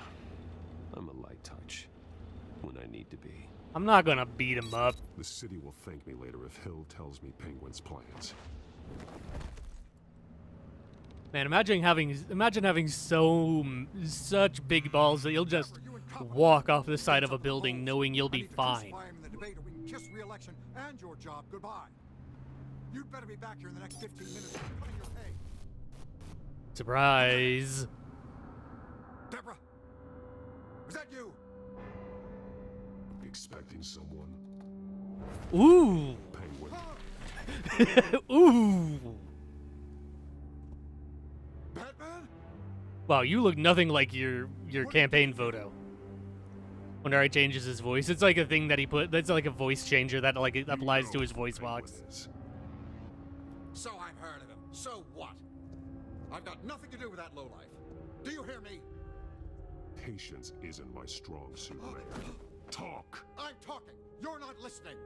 I'm a light touch when I need to be. I'm not gonna beat him up. The city will thank me later if Hill tells me Penguin's plans. Man, imagine having such big balls that you'll just walk off the side of a building knowing you'll be fine. Kiss re-election and your job goodbye. You'd better be back here in the next 15 minutes putting your pay. Surprise. Deborah, was that you? Expecting someone? Ooh. Penguin. Ooh. Batman? Wow, you look nothing like your campaign photo. Whenever he changes his voice, it's like a thing that he put. That's like a voice changer that like applies to his voice box. So I've heard of him. So what? I've got nothing to do with that lowlife. Do you hear me? Patience isn't my strong suit, Mayor. Talk. I'm talking. You're not listening.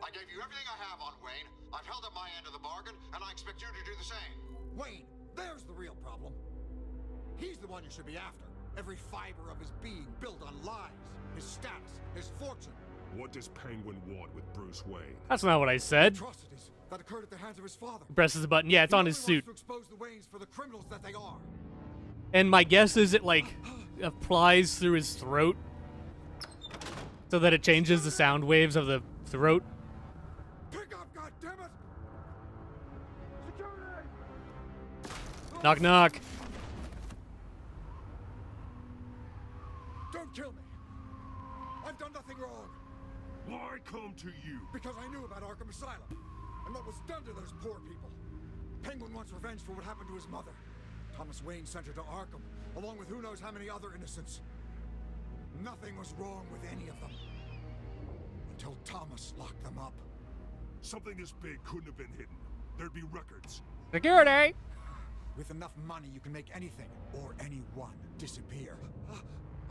I gave you everything I have on Wayne. I've held up my end of the bargain, and I expect you to do the same. Wayne, there's the real problem. He's the one you should be after. Every fiber of his being built on lies, his status, his fortune. What does Penguin want with Bruce Wayne? That's not what I said. Atrocities that occurred at the hands of his father. He presses the button. Yeah, it's on his suit. To expose the Waynes for the criminals that they are. And my guess is it, like, applies through his throat so that it changes the sound waves of the throat. Pick up, goddammit! Security! Knock, knock. Don't kill me. I've done nothing wrong. Why come to you? Because I knew about Arkham Asylum and what was done to those poor people. Penguin wants revenge for what happened to his mother. Thomas Wayne sent her to Arkham, along with who knows how many other innocents. Nothing was wrong with any of them. Until Thomas locked them up. Something this big couldn't have been hidden. There'd be records. Security! With enough money, you can make anything, or anyone, disappear.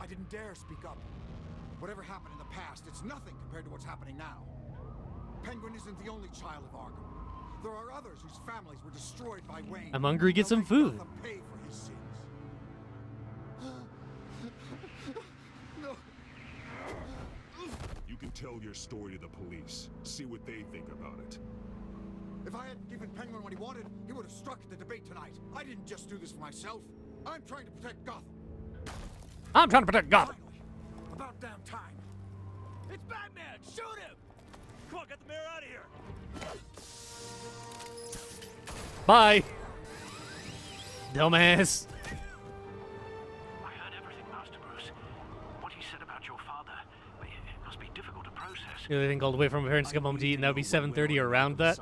I didn't dare speak up. Whatever happened in the past, it's nothing compared to what's happening now. Penguin isn't the only child of Arkham. There are others whose families were destroyed by Wayne. I'm hungry, get some food. Pay for his sins. No. You can tell your story to the police. See what they think about it. If I hadn't given Penguin what he wanted, he would have struck at the debate tonight. I didn't just do this for myself. I'm trying to protect Gotham. I'm trying to protect Gotham. Finally, about damn time. It's Batman! Shoot him! Come on, get the mayor out of here! Bye. Dumbass. I heard everything, Master Bruce. What he said about your father, it must be difficult to process. The other thing called away from my parents to come home to eat, and that would be 7:30 or around that.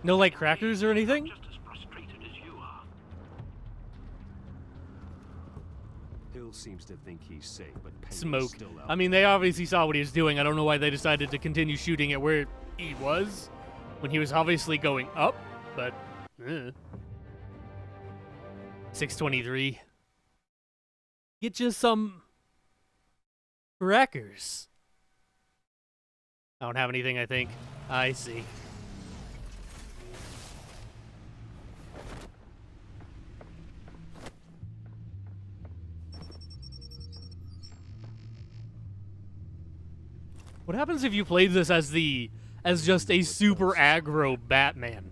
No, like, crackers or anything? Just as frustrated as you are. Hill seems to think he's safe, but Penguin's Smoke. still out. I mean, they obviously saw what he was doing. I don't know why they decided to continue shooting at where he was when he was obviously going up, but 6:23. Get you some crackers. I don't have anything, I think. I see. What happens if you played this as just a super aggro Batman?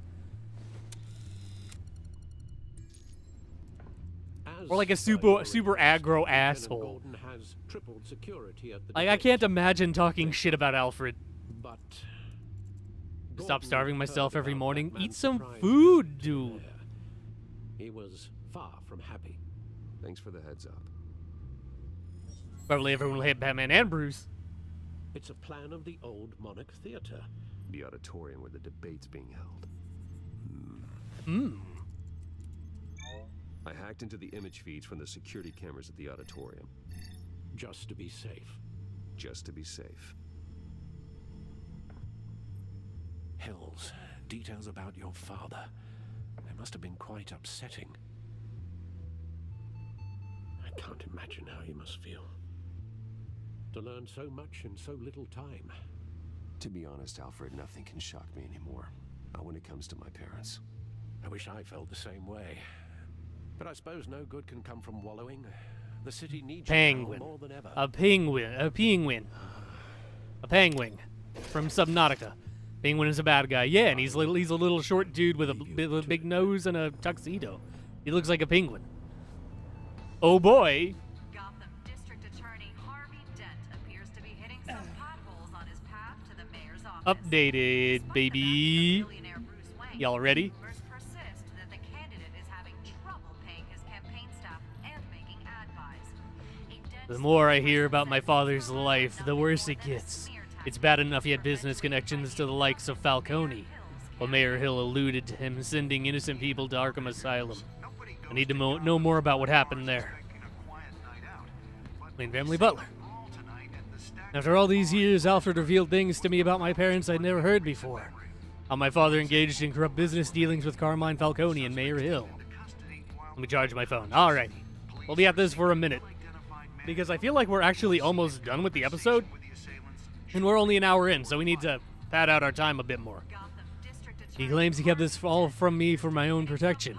Or like a super aggro asshole. Like, I can't imagine talking shit about Alfred. But Stop starving myself every morning. Eat some food, dude. He was far from happy. Thanks for the heads up. Probably everyone will hate Batman and Bruce. It's a plan of the old Monarch Theater. The auditorium where the debate's being held. I hacked into the image feeds from the security cameras at the auditorium. Just to be safe. Just to be safe. Hills, details about your father. They must have been quite upsetting. I can't imagine how he must feel. To learn so much in so little time. To be honest, Alfred, nothing can shock me anymore. Not when it comes to my parents. I wish I felt the same way. But I suppose no good can come from wallowing. The city needs Penguin. you more than ever. A penguin from Subnautica. Penguin is a bad guy. Yeah, and he's a little short dude with a big nose and a tuxedo. He looks like a penguin. Oh boy. Gotham District Attorney Harvey Dent appears to be hitting some potholes on his path to the mayor's office. Updated, baby. Y'all ready? Rumors persist that the candidate is having trouble paying his campaign staff and making ad buys. The more I hear about my father's life, the worse it gets. It's bad enough he had business connections to the likes of Falcone. While Mayor Hill alluded to him sending innocent people to Arkham Asylum. I need to know more about what happened there. Wayne Family Butler. After all these years, Alfred revealed things to me about my parents I'd never heard before. How my father engaged in corrupt business dealings with Carmine Falcone and Mayor Hill. Let me charge my phone. Alrighty. We'll be at this for a minute. Because I feel like we're actually almost done with the episode. And we're only an hour in, so we need to pad out our time a bit more. He claims he kept this all from me for my own protection.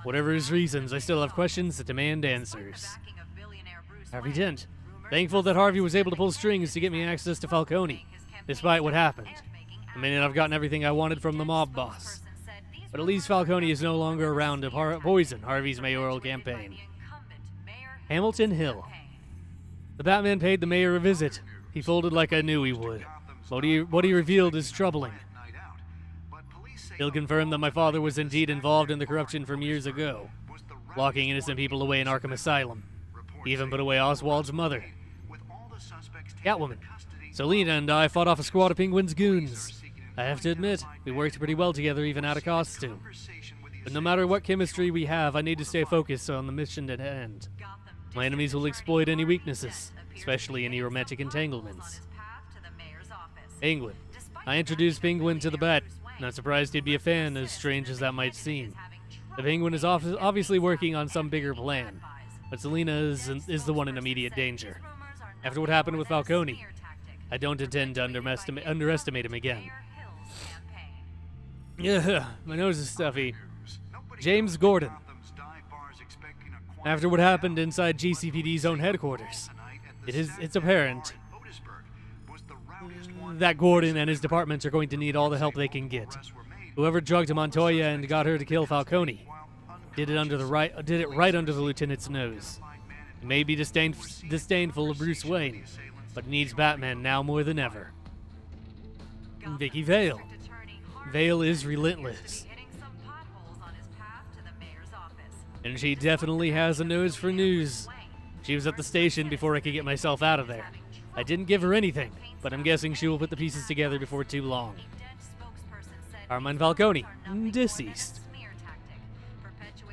Whatever his reasons, I still have questions that demand answers. Harvey Dent. Thankful that Harvey was able to pull strings to get me access to Falcone, despite what happened. I mean, I've gotten everything I wanted from the mob boss. But at least Falcone is no longer around to poison Harvey's mayoral campaign. Hamilton Hill. The Batman paid the mayor a visit. He folded like I knew he would. What he revealed is troubling. Hill confirmed that my father was indeed involved in the corruption from years ago, locking innocent people away in Arkham Asylum. He even put away Oswald's mother. Catwoman. Selina and I fought off a squad of Penguin's goons. I have to admit, we worked pretty well together even out of costume. But no matter what chemistry we have, I need to stay focused on the mission at hand. My enemies will exploit any weaknesses, especially any romantic entanglements. Penguin. I introduced Penguin to the Bat. Not surprised he'd be a fan, as strange as that might seem. The Penguin is obviously working on some bigger plan, but Selina is the one in immediate danger. After what happened with Falcone, I don't intend to underestimate him again. Yeah, my nose is stuffy. James Gordon. After what happened inside GCPD's own headquarters, it's apparent that Gordon and his departments are going to need all the help they can get. Whoever drugged Montoya and got her to kill Falcone did it right under the lieutenant's nose. He may be disdainful of Bruce Wayne, but needs Batman now more than ever. Vicky Vale. Vale is relentless. And she definitely has a nose for news. She was at the station before I could get myself out of there. I didn't give her anything, but I'm guessing she will put the pieces together before too long. Carmine Falcone, deceased.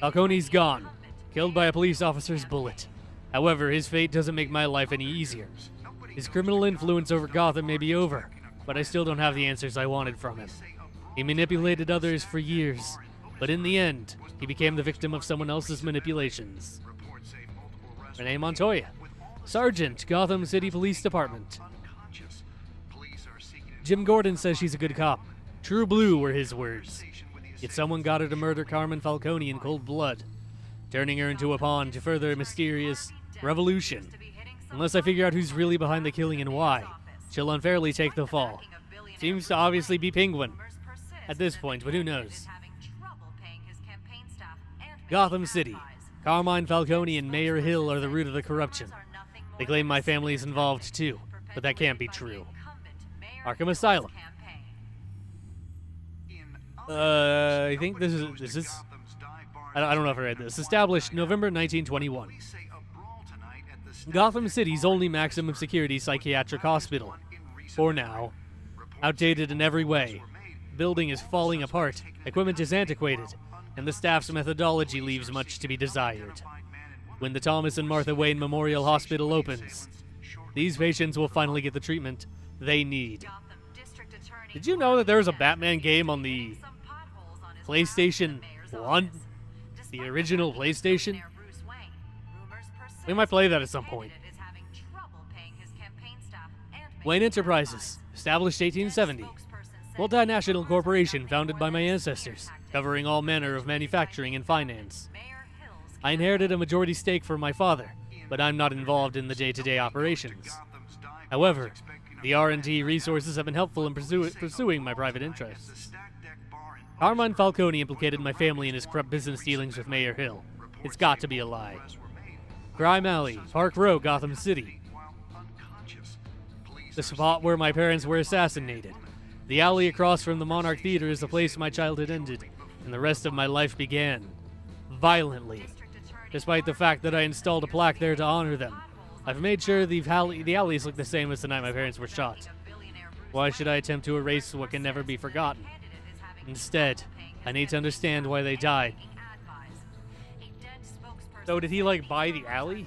Falcone's gone, killed by a police officer's bullet. However, his fate doesn't make my life any easier. His criminal influence over Gotham may be over, but I still don't have the answers I wanted from him. He manipulated others for years, but in the end, he became the victim of someone else's manipulations. Renee Montoya, Sergeant, Gotham City Police Department. Jim Gordon says she's a good cop. True blue were his words. Yet someone got her to murder Carmine Falcone in cold blood, turning her into a pawn to further a mysterious revolution. Unless I figure out who's really behind the killing and why, she'll unfairly take the fall. Seems to obviously be Penguin at this point, but who knows? Gotham City. Carmine Falcone and Mayor Hill are the root of the corruption. They claim my family is involved too, but that can't be true. Arkham Asylum. I think this is I don't know if I read this. Established November 1921. Gotham City's only maximum security psychiatric hospital. For now. Outdated in every way. Building is falling apart, equipment is antiquated, and the staff's methodology leaves much to be desired. When the Thomas and Martha Wayne Memorial Hospital opens, these patients will finally get the treatment they need. Did you know that there was a Batman game on the PlayStation 1? The original PlayStation? We might play that at some point. Wayne Enterprises, established 1870. Multinational corporation founded by my ancestors, covering all manner of manufacturing and finance. I inherited a majority stake from my father, but I'm not involved in the day-to-day operations. However, the R&D resources have been helpful in pursuing my private interests. Carmine Falcone implicated my family in his corrupt business dealings with Mayor Hill. It's got to be a lie. Crime Alley, Park Row, Gotham City. The spot where my parents were assassinated. The alley across from the Monarch Theater is the place my childhood ended, and the rest of my life began. Violently. Despite the fact that I installed a plaque there to honor them, I've made sure the alleys look the same as the night my parents were shot. Why should I attempt to erase what can never be forgotten? Instead, I need to understand why they died. So did he, like, buy the alley?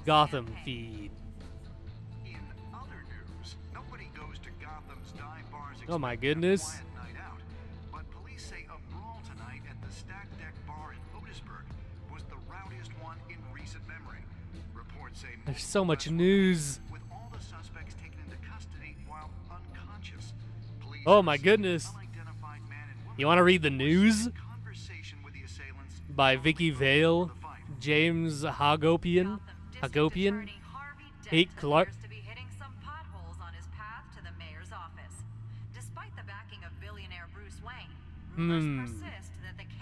Gotham feed. Oh my goodness. But police say a brawl tonight at the Stack Deck Bar in Otisburg was the rowdiest one in recent memory. Reports There's so much news. Oh my goodness. You want to read the news? By Vicky Vale, James Hagopian, Kate Clark.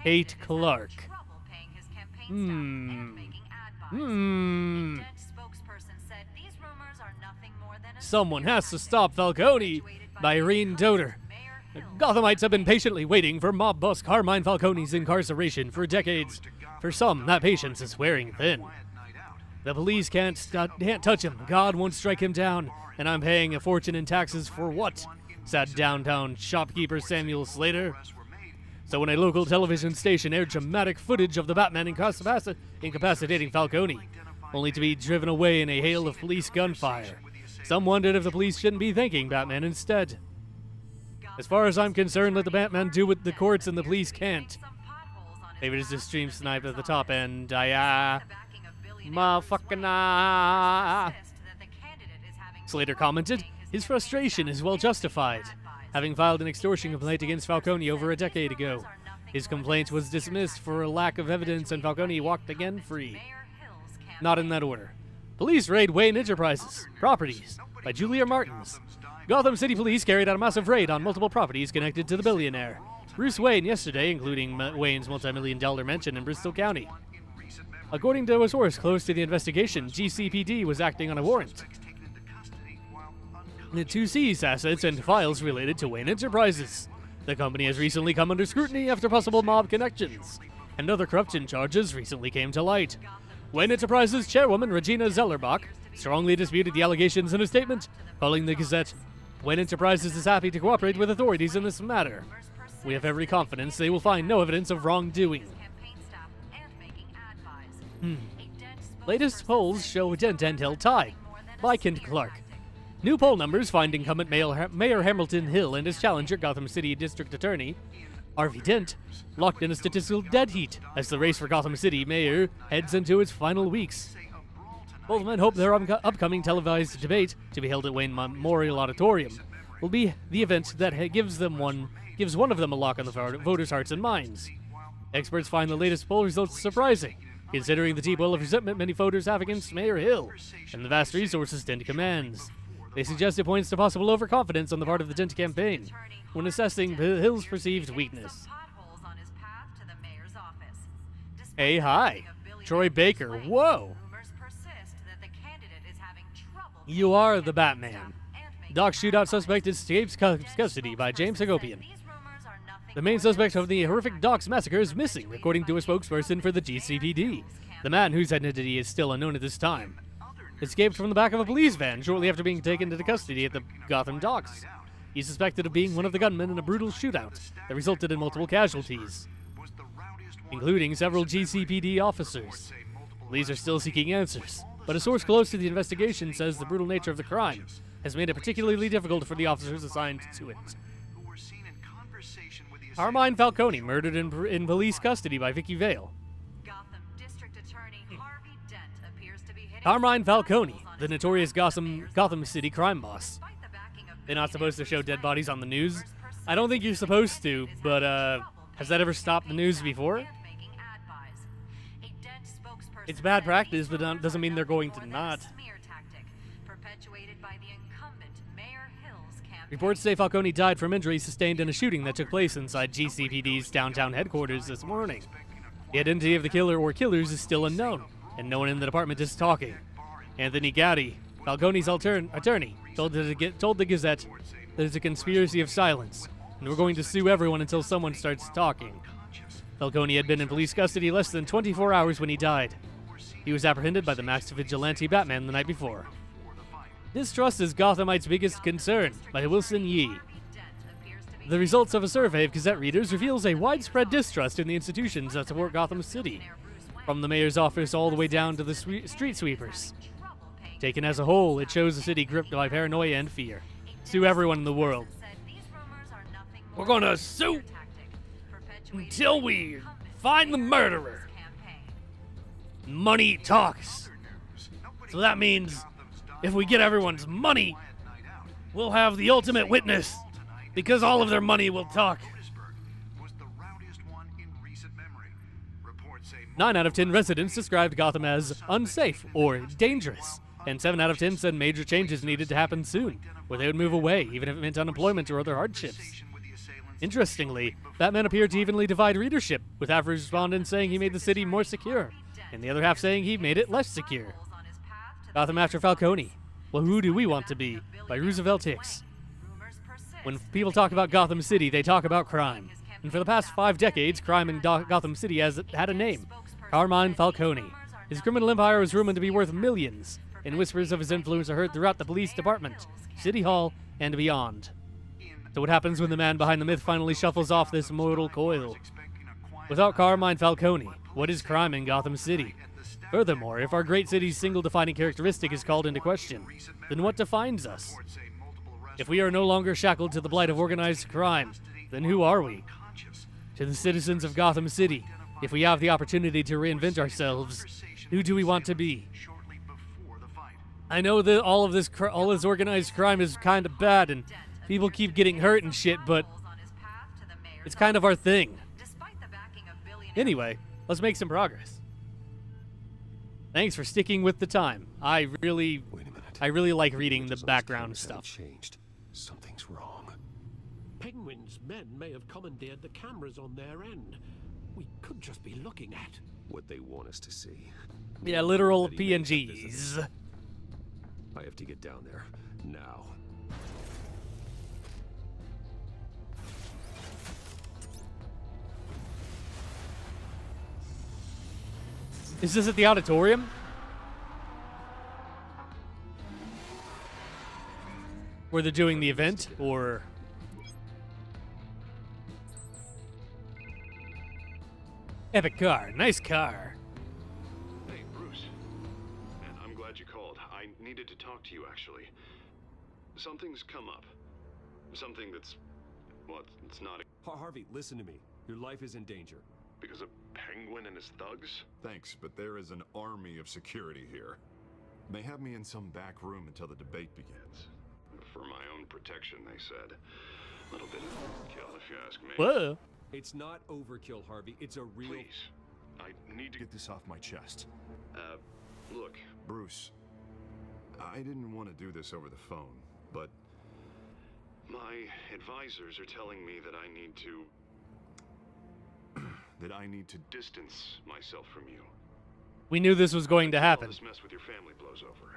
Kate Clark. Someone has to stop Falcone by Irene Doder. Gothamites have been patiently waiting for mob boss Carmine Falcone's incarceration for decades. For some, that patience is wearing thin. The police can't touch him. God won't strike him down, and I'm paying a fortune in taxes for what? Said downtown shopkeeper Samuel Slater. So when a local television station aired dramatic footage of the Batman incapacitating Falcone, only to be driven away in a hail of police gunfire, some wondered if the police shouldn't be thanking Batman instead. As far as I'm concerned, let the Batman do what the courts and the police can't. Maybe it's just stream sniped at the top end. Motherfucking Slater commented, his frustration is well justified. Having filed an extortion complaint against Falcone over a decade ago, his complaint was dismissed for a lack of evidence and Falcone walked again free. Not in that order. Police raid Wayne Enterprises properties by Julia Martins. Gotham City Police carried out a massive raid on multiple properties connected to the billionaire Bruce Wayne yesterday, including Wayne's multi-million-dollar mansion in Bristol County. According to a source close to the investigation, GCPD was acting on a warrant to seize assets and files related to Wayne Enterprises. The company has recently come under scrutiny after possible mob connections, and other corruption charges recently came to light. Wayne Enterprises chairwoman Regina Zellerbach strongly disputed the allegations in a statement, calling the Gazette, "Wayne Enterprises is happy to cooperate with authorities in this matter. We have every confidence they will find no evidence of wrongdoing." Latest polls show Dent and Hill tie by Kent Clark. New poll numbers find incumbent Mayor Hamilton Hill and his challenger, Gotham City District Attorney Harvey Dent, locked in a statistical dead heat as the race for Gotham City mayor heads into its final weeks. Both men hope their upcoming televised debate, to be held at Wayne Memorial Auditorium, will be the event that gives one of them a lock on the voters' hearts and minds. Experts find the latest poll results surprising, considering the deep well of resentment many voters have against Mayor Hill and the vast resources Dent commands. They suggest it points to possible overconfidence on the part of the Dent campaign when assessing Hill's perceived weakness. Hey, hi. Troy Baker. Whoa. You are the Batman. Doc shootout suspect escapes custody by James Hagopian. The main suspect of the horrific Doc's massacre is missing, according to a spokesperson for the GCPD. The man, whose identity is still unknown at this time, escaped from the back of a police van shortly after being taken into custody at the Gotham docks. He's suspected of being one of the gunmen in a brutal shootout that resulted in multiple casualties, including several GCPD officers. Police are still seeking answers, but a source close to the investigation says the brutal nature of the crime has made it particularly difficult for the officers assigned to it. Carmine Falcone murdered in police custody by Vicky Vale. Carmine Falcone, the notorious Gotham City crime boss. They're not supposed to show dead bodies on the news. I don't think you're supposed to, but has that ever stopped the news before? It's bad practice, but doesn't mean they're going to not. Reports say Falcone died from injuries sustained in a shooting that took place inside GCPD's downtown headquarters this morning. The identity of the killer or killers is still unknown, and no one in the department is talking. Anthony Gaddy, Falcone's attorney, told the Gazette that it's a conspiracy of silence, and we're going to sue everyone until someone starts talking. Falcone had been in police custody less than 24 hours when he died. He was apprehended by the masked vigilante Batman the night before. Distrust is Gothamites' biggest concern, by Wilson Yee. The results of a survey of Gazette readers reveals a widespread distrust in the institutions that support Gotham City, from the mayor's office all the way down to the street sweepers. Taken as a whole, it shows a city gripped by paranoia and fear. Sue everyone in the world. We're gonna sue until we find the murderer. Money talks. So that means if we get everyone's money, we'll have the ultimate witness, because all of their money will talk. 9 out of 10 residents described Gotham as unsafe or dangerous, and 7 out of 10 said major changes needed to happen soon, where they would move away, even if it meant unemployment or other hardships. Interestingly, Batman appeared to evenly divide readership, with half respondents saying he made the city more secure, and the other half saying he made it less secure. Gotham after Falcone. Well, who do we want to be? By Roosevelt Hicks. When people talk about Gotham City, they talk about crime. And for the past 5 decades, crime in Gotham City has had a name. Carmine Falcone. His criminal empire was rumored to be worth millions, and whispers of his influence are heard throughout the police department, City Hall, and beyond. So what happens when the man behind the myth finally shuffles off this mortal coil? Without Carmine Falcone, what is crime in Gotham City? Furthermore, if our great city's single defining characteristic is called into question, then what defines us? If we are no longer shackled to the blight of organized crime, then who are we? To the citizens of Gotham City, if we have the opportunity to reinvent ourselves, who do we want to be? I know that all this organized crime is kind of bad, and people keep getting hurt and shit, but it's kind of our thing. Anyway, let's make some progress. Thanks for sticking with the time. I really like reading the background stuff. Changed. Something's wrong. Penguin's men may have commandeered the cameras on their end. We could just be looking at what they want us to see. Yeah, literal PNGs. I have to get down there now. Is this at the auditorium? Where they're doing the event, or... Epic car. Nice car. Hey, Bruce. And I'm glad you called. I needed to talk to you, actually. Something's come up. Something that's... well, it's not... Harvey, listen to me. Your life is in danger. Because of Penguin and his thugs? Thanks, but there is an army of security here. They have me in some back room until the debate begins. For my own protection, they said. A little bit of overkill, if you ask me. Whoa. It's not overkill, Harvey. It's a real... Please. I need to get this off my chest. Look. Bruce, I didn't want to do this over the phone, but... my advisors are telling me that I need to... that I need to distance myself from you. We knew this was going to happen. All this mess with your family blows over.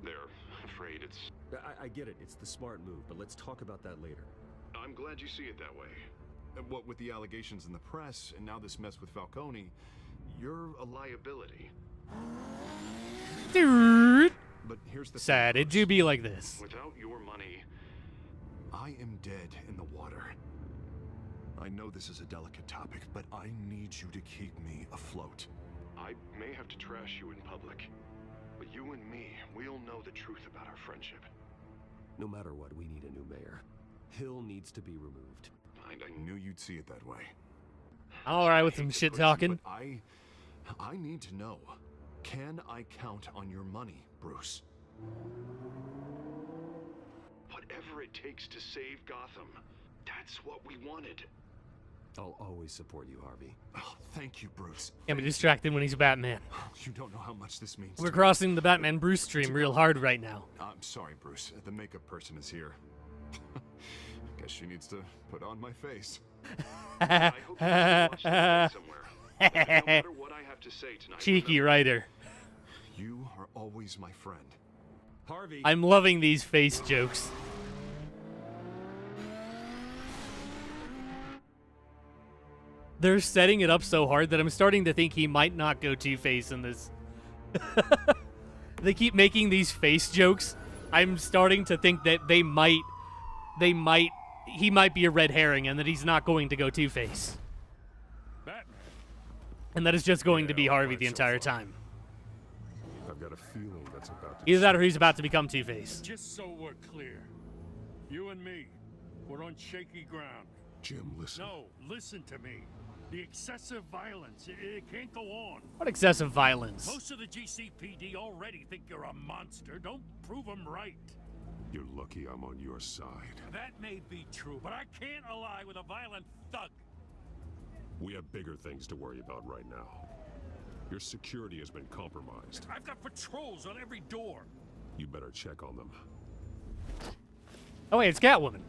They're afraid it's... I get it. It's the smart move, but let's talk about that later. I'm glad you see it that way. What with the allegations in the press, and now this mess with Falcone, you're a liability. But here's the sad. It do be like this. Without your money, I am dead in the water. I know this is a delicate topic, but I need you to keep me afloat. I may have to trash you in public, but you and me, we'll know the truth about our friendship. No matter what, we need a new mayor. Hill needs to be removed. I knew you'd see it that way. All right, with some shit talking. I need to know. Can I count on your money, Bruce? Whatever it takes to save Gotham, that's what we wanted. I'll always support you, Harvey. Oh, thank you, Bruce. Can't be distracted when he's Batman. You don't know how much this means. We're crossing the Batman Bruce stream real hard right now. I'm sorry, Bruce. The makeup person is here. Guess she needs to put on my face. I hope you can watch that somewhere. No matter what I have to say tonight, Cheeky writer. You are always my friend. Harvey. I'm loving these face jokes. They're setting it up so hard that I'm starting to think he might not go Two-Face in this. They keep making these face jokes. I'm starting to think that he might be a red herring and that he's not going to go Two-Face. And that is just going to be Harvey the entire time. I've got a feeling that's about to... Either that or he's about to become Two-Face. Just so we're clear, you and me, we're on shaky ground. Jim, listen. No, listen to me. The excessive violence, it can't go on. What excessive violence? Most of the GCPD already think you're a monster. Don't prove them right. You're lucky I'm on your side. That may be true, but I can't ally with a violent thug. We have bigger things to worry about right now. Your security has been compromised. I've got patrols on every door. You better check on them. Oh wait, it's Catwoman.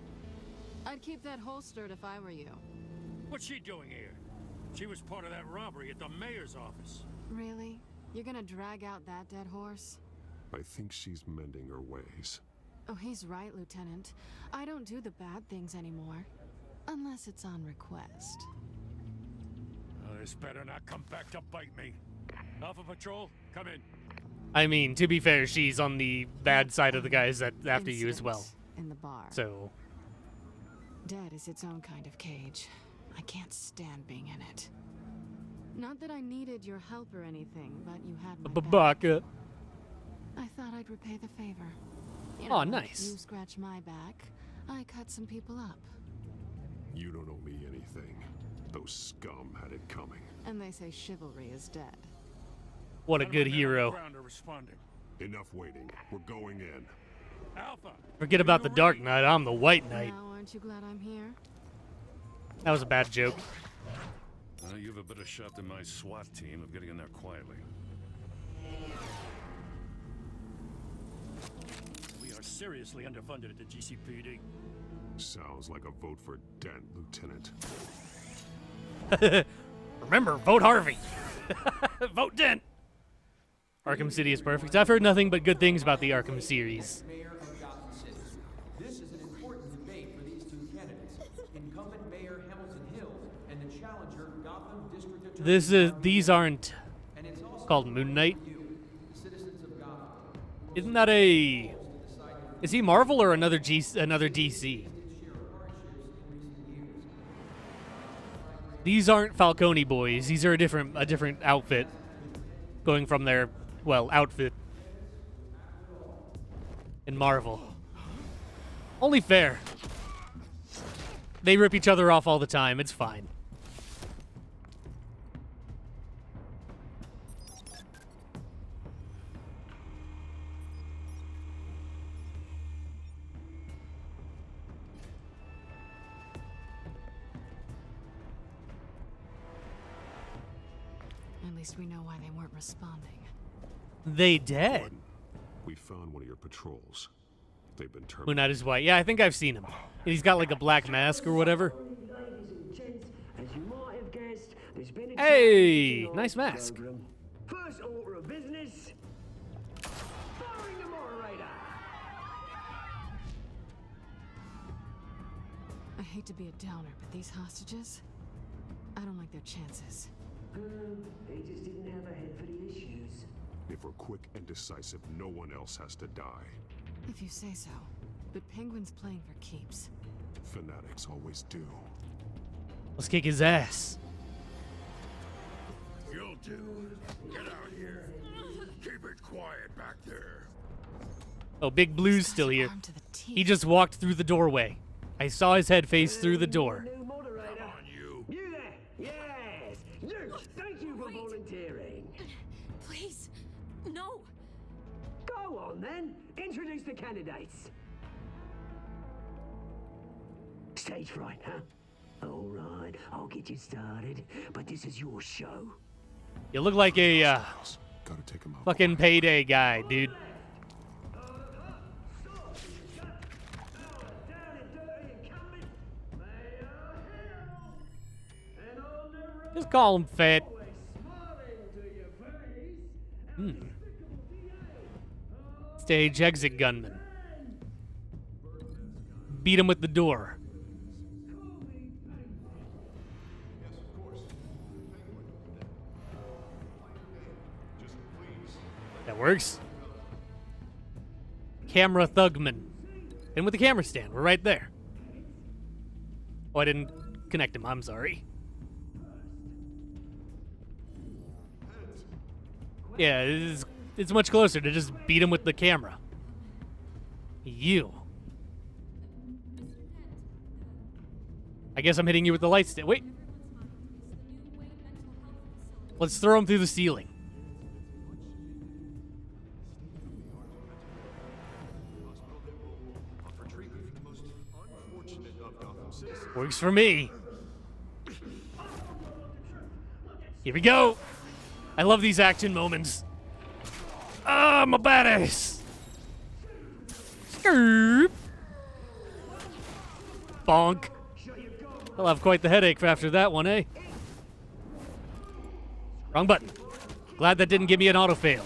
I'd keep that holstered if I were you. What's she doing here? She was part of that robbery at the mayor's office. Really? You're gonna drag out that dead horse? I think she's mending her ways. Oh, he's right, Lieutenant. I don't do the bad things anymore. Unless it's on request. Oh, this better not come back to bite me. Alpha Patrol, come in. I mean, to be fair, she's on the bad side of the guys that after you as well. In the bar. So. Dead is its own kind of cage. I can't stand being in it. Not that I needed your help or anything, but you had my back. I thought I'd repay the favor. You know, oh, nice. You scratch my back, I cut some people up. You don't owe me anything. Those scum had it coming. And they say chivalry is dead. What a good hero. Enough waiting. We're going in. Alpha. Forget about the Dark Knight. I'm the White Knight. Now, aren't you glad I'm here? That was a bad joke. You have a better shot than my SWAT team of getting in there quietly. We are seriously underfunded at the GCPD. Sounds like a vote for Dent, Lieutenant. Remember, vote Harvey. Vote Dent. Arkham City is perfect. I've heard nothing but good things about the Arkham series. Mayor of Gotham City. This is an important debate for these two candidates. Incumbent Mayor Hamilton Hills and the challenger Gotham District Attorney. These aren't called Moon Knight. Isn't that a? Is he Marvel or another DC? These aren't Falcone boys. These are a different outfit. Going from their, well, outfit in Marvel. Only fair. They rip each other off all the time. It's fine. At least we know why they weren't responding. They dead. We found one of your patrols. They've been terminated. Moon Knight is white. Yeah, I think I've seen him. And he's got like a black mask or whatever. Hey, nice mask. First order of business. Firing the moderator. I hate to be a downer, but these hostages, I don't like their chances. They just didn't have a head for the issues. If we're quick and decisive, no one else has to die. If you say so. But Penguin's playing for keeps. Fanatics always do. Let's kick his ass. You'll do. Get out here. Keep it quiet back there. Oh, Big Blue's still here. He just walked through the doorway. I saw his head face through the door. Come on, you. You there? Yes. You. Thank you for volunteering. Please, no. Go on then. Introduce the candidates. Stage fright, huh? All right, I'll get you started. But this is your show. You look like a Gotta take him out. fucking payday guy, dude. Just call him Fat. Stage exit gunman. Beat him with the door. That works. Camera thugman. And with the camera stand, we're right there. Oh, I didn't connect him. I'm sorry. Yeah, it's much closer to just beat him with the camera. You. I guess I'm hitting you with the light stick. Wait. Let's throw him through the ceiling. Works for me. Here we go. I love these action moments. Ah, I'm a badass. Skrrr. Bonk. I'll have quite the headache after that one, eh? Wrong button. Glad that didn't give me an auto-fail.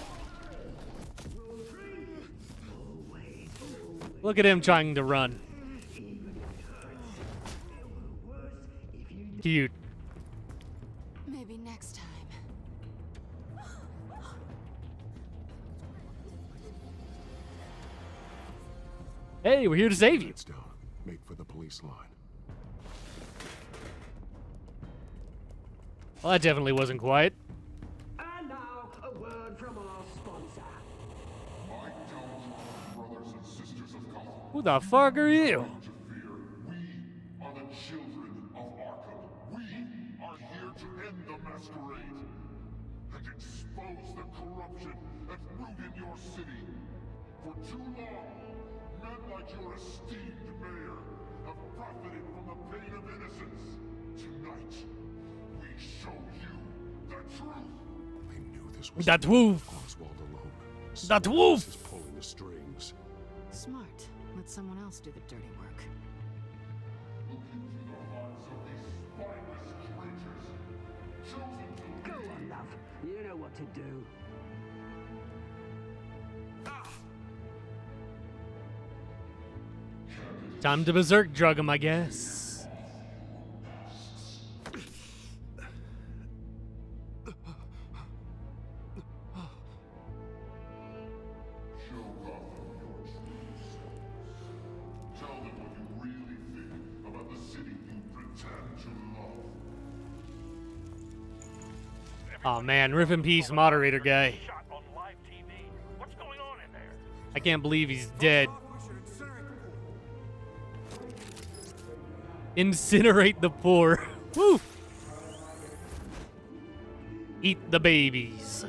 Look at him trying to run. Cute. Maybe next time. Hey, we're here to save you. Heads down. Make for the police line. Well, that definitely wasn't quiet. And now, a word from our sponsor. Brothers and sisters of Gotham. Who the fuck are you? We are the children of Arkham. We are here to end the masquerade and expose the corruption and root in your city. For too long, men like your esteemed mayor have profited from the pain of innocence. Tonight, we show you the truth. I knew this was The truth. Oswald alone. The truth. Is pulling the strings. Smart. Let someone else do the dirty work. Go on, love. You know what to do. Time to berserk drug him, I guess. Tell them what you really think about the city you pretend to love. Oh man, rip in peace, moderator guy. I can't believe he's dead. Incinerate the poor. Woo! Eat the babies.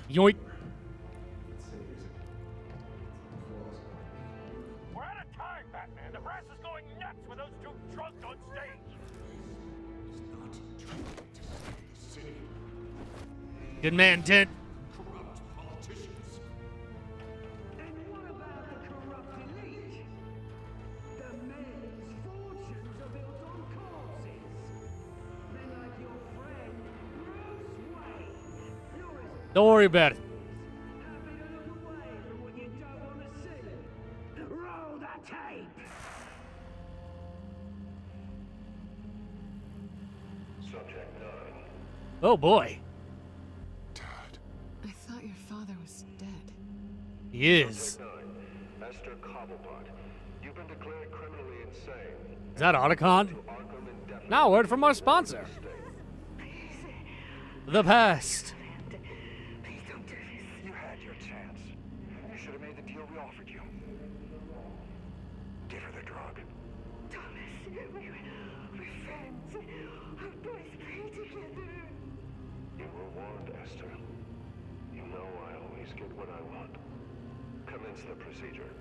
Yoink. We're out of time, Batman. The press is going nuts with those two drunks on stage. Good man, Dent. Corrupt politicians. And what about the corrupt elite? The men's fortunes are built on corpses. Men like your friend, Bruce Wayne. Don't worry about it. Happy to look away from what you don't want to see. Roll the tape. Subject 9. Oh boy. I thought your father was dead. He is. Subject 9. Esther Cobblepot. You've been declared criminally insane. Is that Otacon? Now, word from our sponsor. The past. You had your chance. You should have made the deal we offered you. Give her the drug. Thomas, we're friends. Our boys pray together. You were warned, Esther. You know I always get what I want. Commence the procedure.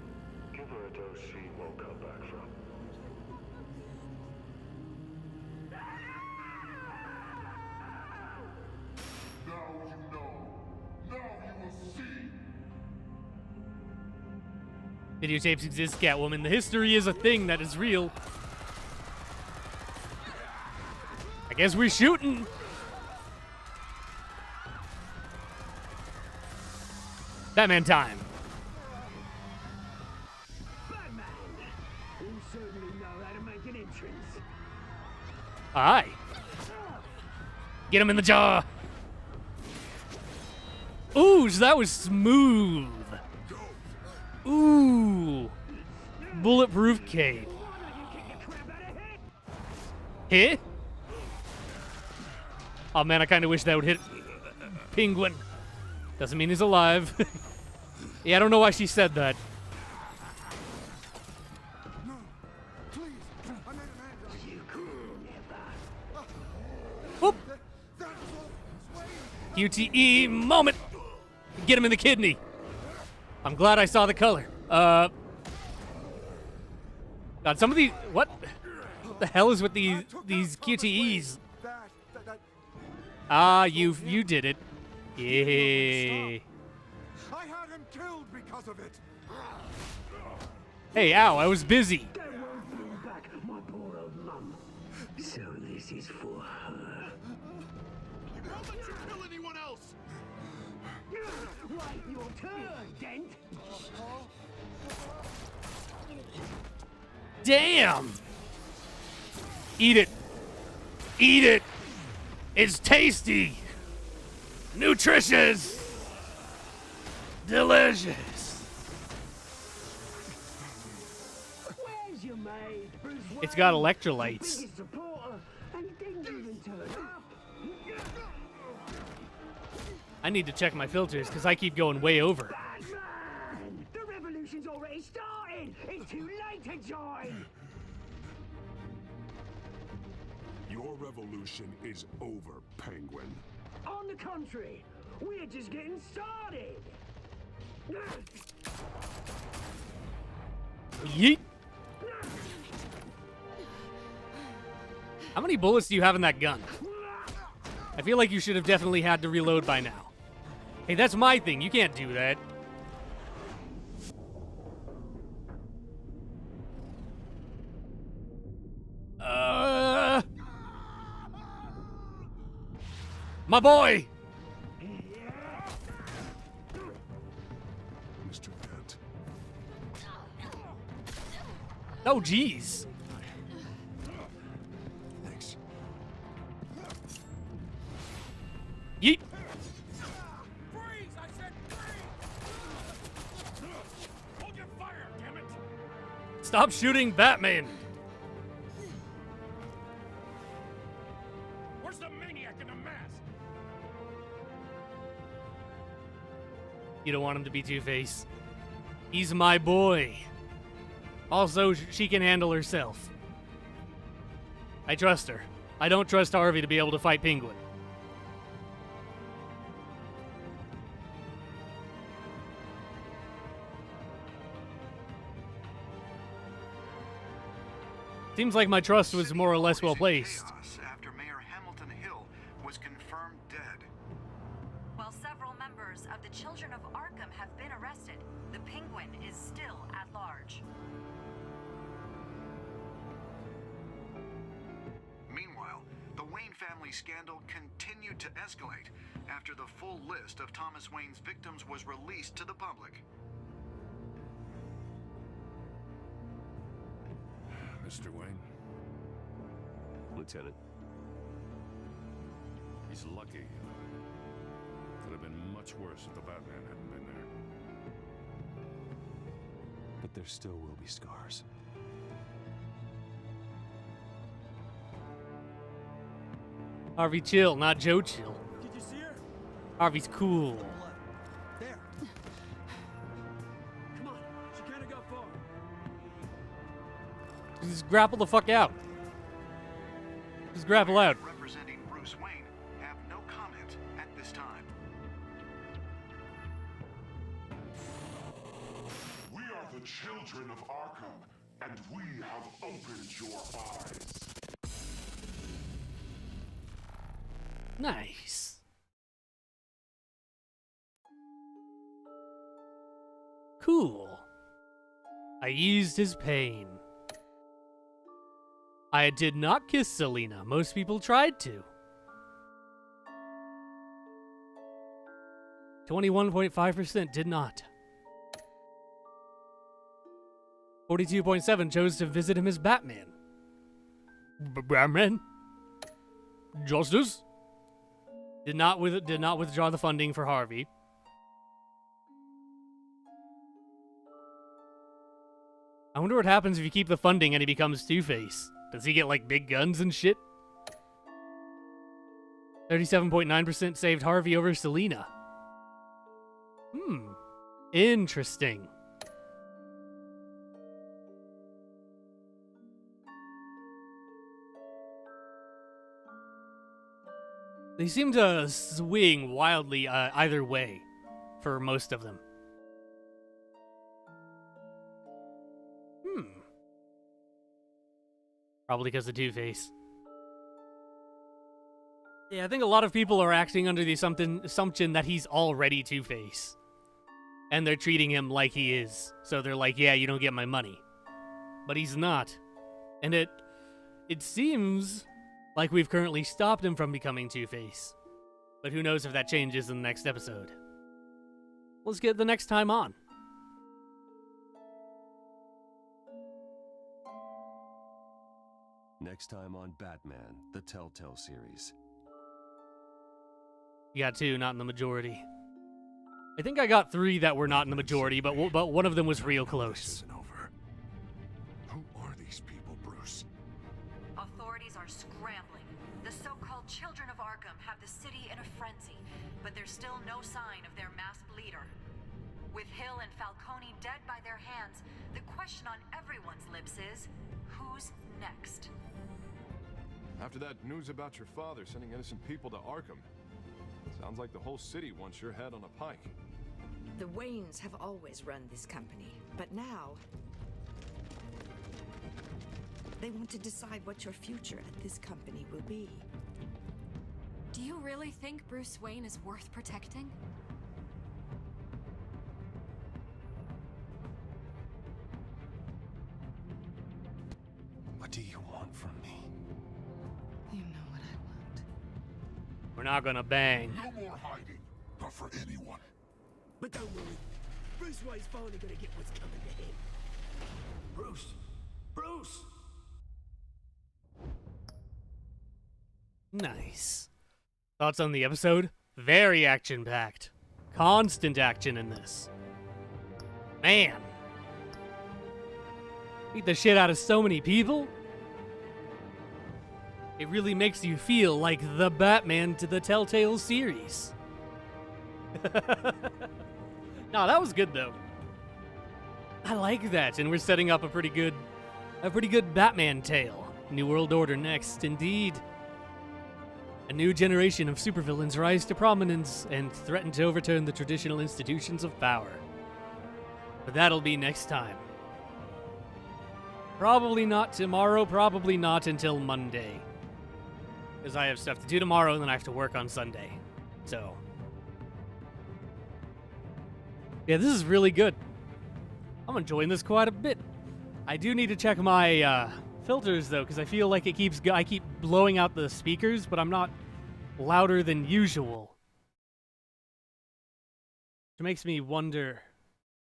Give her a dose she won't come back from. Now you know. Now you will see. Videotapes exist, Catwoman. The history is a thing that is real. I guess we're shooting. Batman time. Batman. You certainly know how to make an entrance. Aye. Get him in the jaw. Ooh, so that was smooth. Ooh. Bulletproof cape. Hit? Oh man, I kind of wish that would hit Penguin. Doesn't mean he's alive. Yeah, I don't know why she said that. Whoop. QTE moment. Get him in the kidney. I'm glad I saw the color. God, some of these. What the hell is with these QTEs? Ah, you did it. Yeah. I had him killed because of it. Hey, ow! I was busy. So this is for her. Won't let you kill anyone else! Wait your turn, Dent. Damn! Eat it. Eat it. It's tasty. Nutritious. Delicious. Where's your maid, Bruce Wayne? It's got electrolytes. Biggest supporter, and he didn't even turn up. I need to check my filters because I keep going way over. Batman! The revolution's already started! It's too late to join! Your revolution is over, Penguin. On the contrary, we're just getting started! Yeet. How many bullets do you have in that gun? I feel like you should have definitely had to reload by now. Hey, that's my thing. You can't do that. My boy! Mr. Dent. Oh, jeez. Thanks. Yeet. Freeze! I said freeze! Hold your fire, damn it! Stop shooting Batman. Where's the maniac in the mask? You don't want him to be Two-Face. He's my boy. Also, she can handle herself. I trust her. I don't trust Harvey to be able to fight Penguin. Seems like my trust was more or less well placed. After Mayor Hamilton Hill was confirmed dead. While several members of the Children of Arkham have been arrested, the Penguin is still at large. Meanwhile, the Wayne family scandal continued to escalate after the full list of Thomas Wayne's victims was released to the public. Mr. Wayne? Lieutenant. He's lucky. Could have been much worse if the Batman hadn't been there. But there still will be scars. Harvey chill, not Joe chill. Did you see her? Harvey's cool. There. Come on, she can't have got far. Just grapple the fuck out. Just grapple out. Representing Bruce Wayne have no comment at this time. We are the children of Arkham, and we have opened your eyes. Nice. Cool. I eased his pain. I did not kiss Selina. Most people tried to. 21.5% did not. 42.7% chose to visit him as Batman. Batman? Justice? Did not withdraw the funding for Harvey. I wonder what happens if you keep the funding and he becomes Two-Face. Does he get, like, big guns and shit? 37.9% saved Harvey over Selina. Interesting. They seem to swing wildly either way for most of them. Probably because of Two-Face. Yeah, I think a lot of people are acting under the assumption that he's already Two-Face. And they're treating him like he is. So they're like, yeah, you don't get my money. But he's not. And it seems like we've currently stopped him from becoming Two-Face. But who knows if that changes in the next episode. Let's get the next time on. Next time on Batman, the Telltale series. You got 2, not in the majority. I think I got 3 that were not in the majority, but one of them was real close. Who are these people, Bruce? Authorities are scrambling. The so-called Children of Arkham have the city in a frenzy, but there's still no sign of their masked leader. With Hill and Falcone dead by their hands, the question on everyone's lips is, who's next? After that news about your father sending innocent people to Arkham, sounds like the whole city wants your head on a pike. The Waynes have always run this company, but now they want to decide what your future at this company will be. Do you really think Bruce Wayne is worth protecting? What do you want from me? You know what I want. We're not gonna bang. No more hiding. Not for anyone. But don't worry. Bruce Wayne's finally gonna get what's coming to him. Bruce! Bruce! Nice. Thoughts on the episode? Very action-packed. Constant action in this. Man. Beat the shit out of so many people. It really makes you feel like the Batman to the Telltale series. No, that was good though. I like that, and we're setting up a pretty good Batman tale. New World Order next, indeed. A new generation of supervillains rise to prominence and threaten to overturn the traditional institutions of power. But that'll be next time. Probably not tomorrow, probably not until Monday. Because I have stuff to do tomorrow and then I have to work on Sunday. So. Yeah, this is really good. I'm enjoying this quite a bit. I do need to check my filters though, because I feel like I keep blowing out the speakers, but I'm not louder than usual. Which makes me wonder,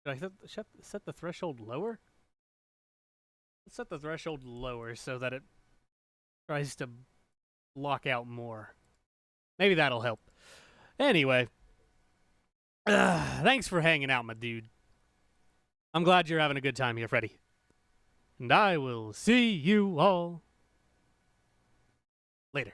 should I set the threshold lower? Let's set the threshold lower so that it tries to block out more. Maybe that'll help. Anyway. Thanks for hanging out, my dude. I'm glad you're having a good time here, Freddy. And I will see you all later.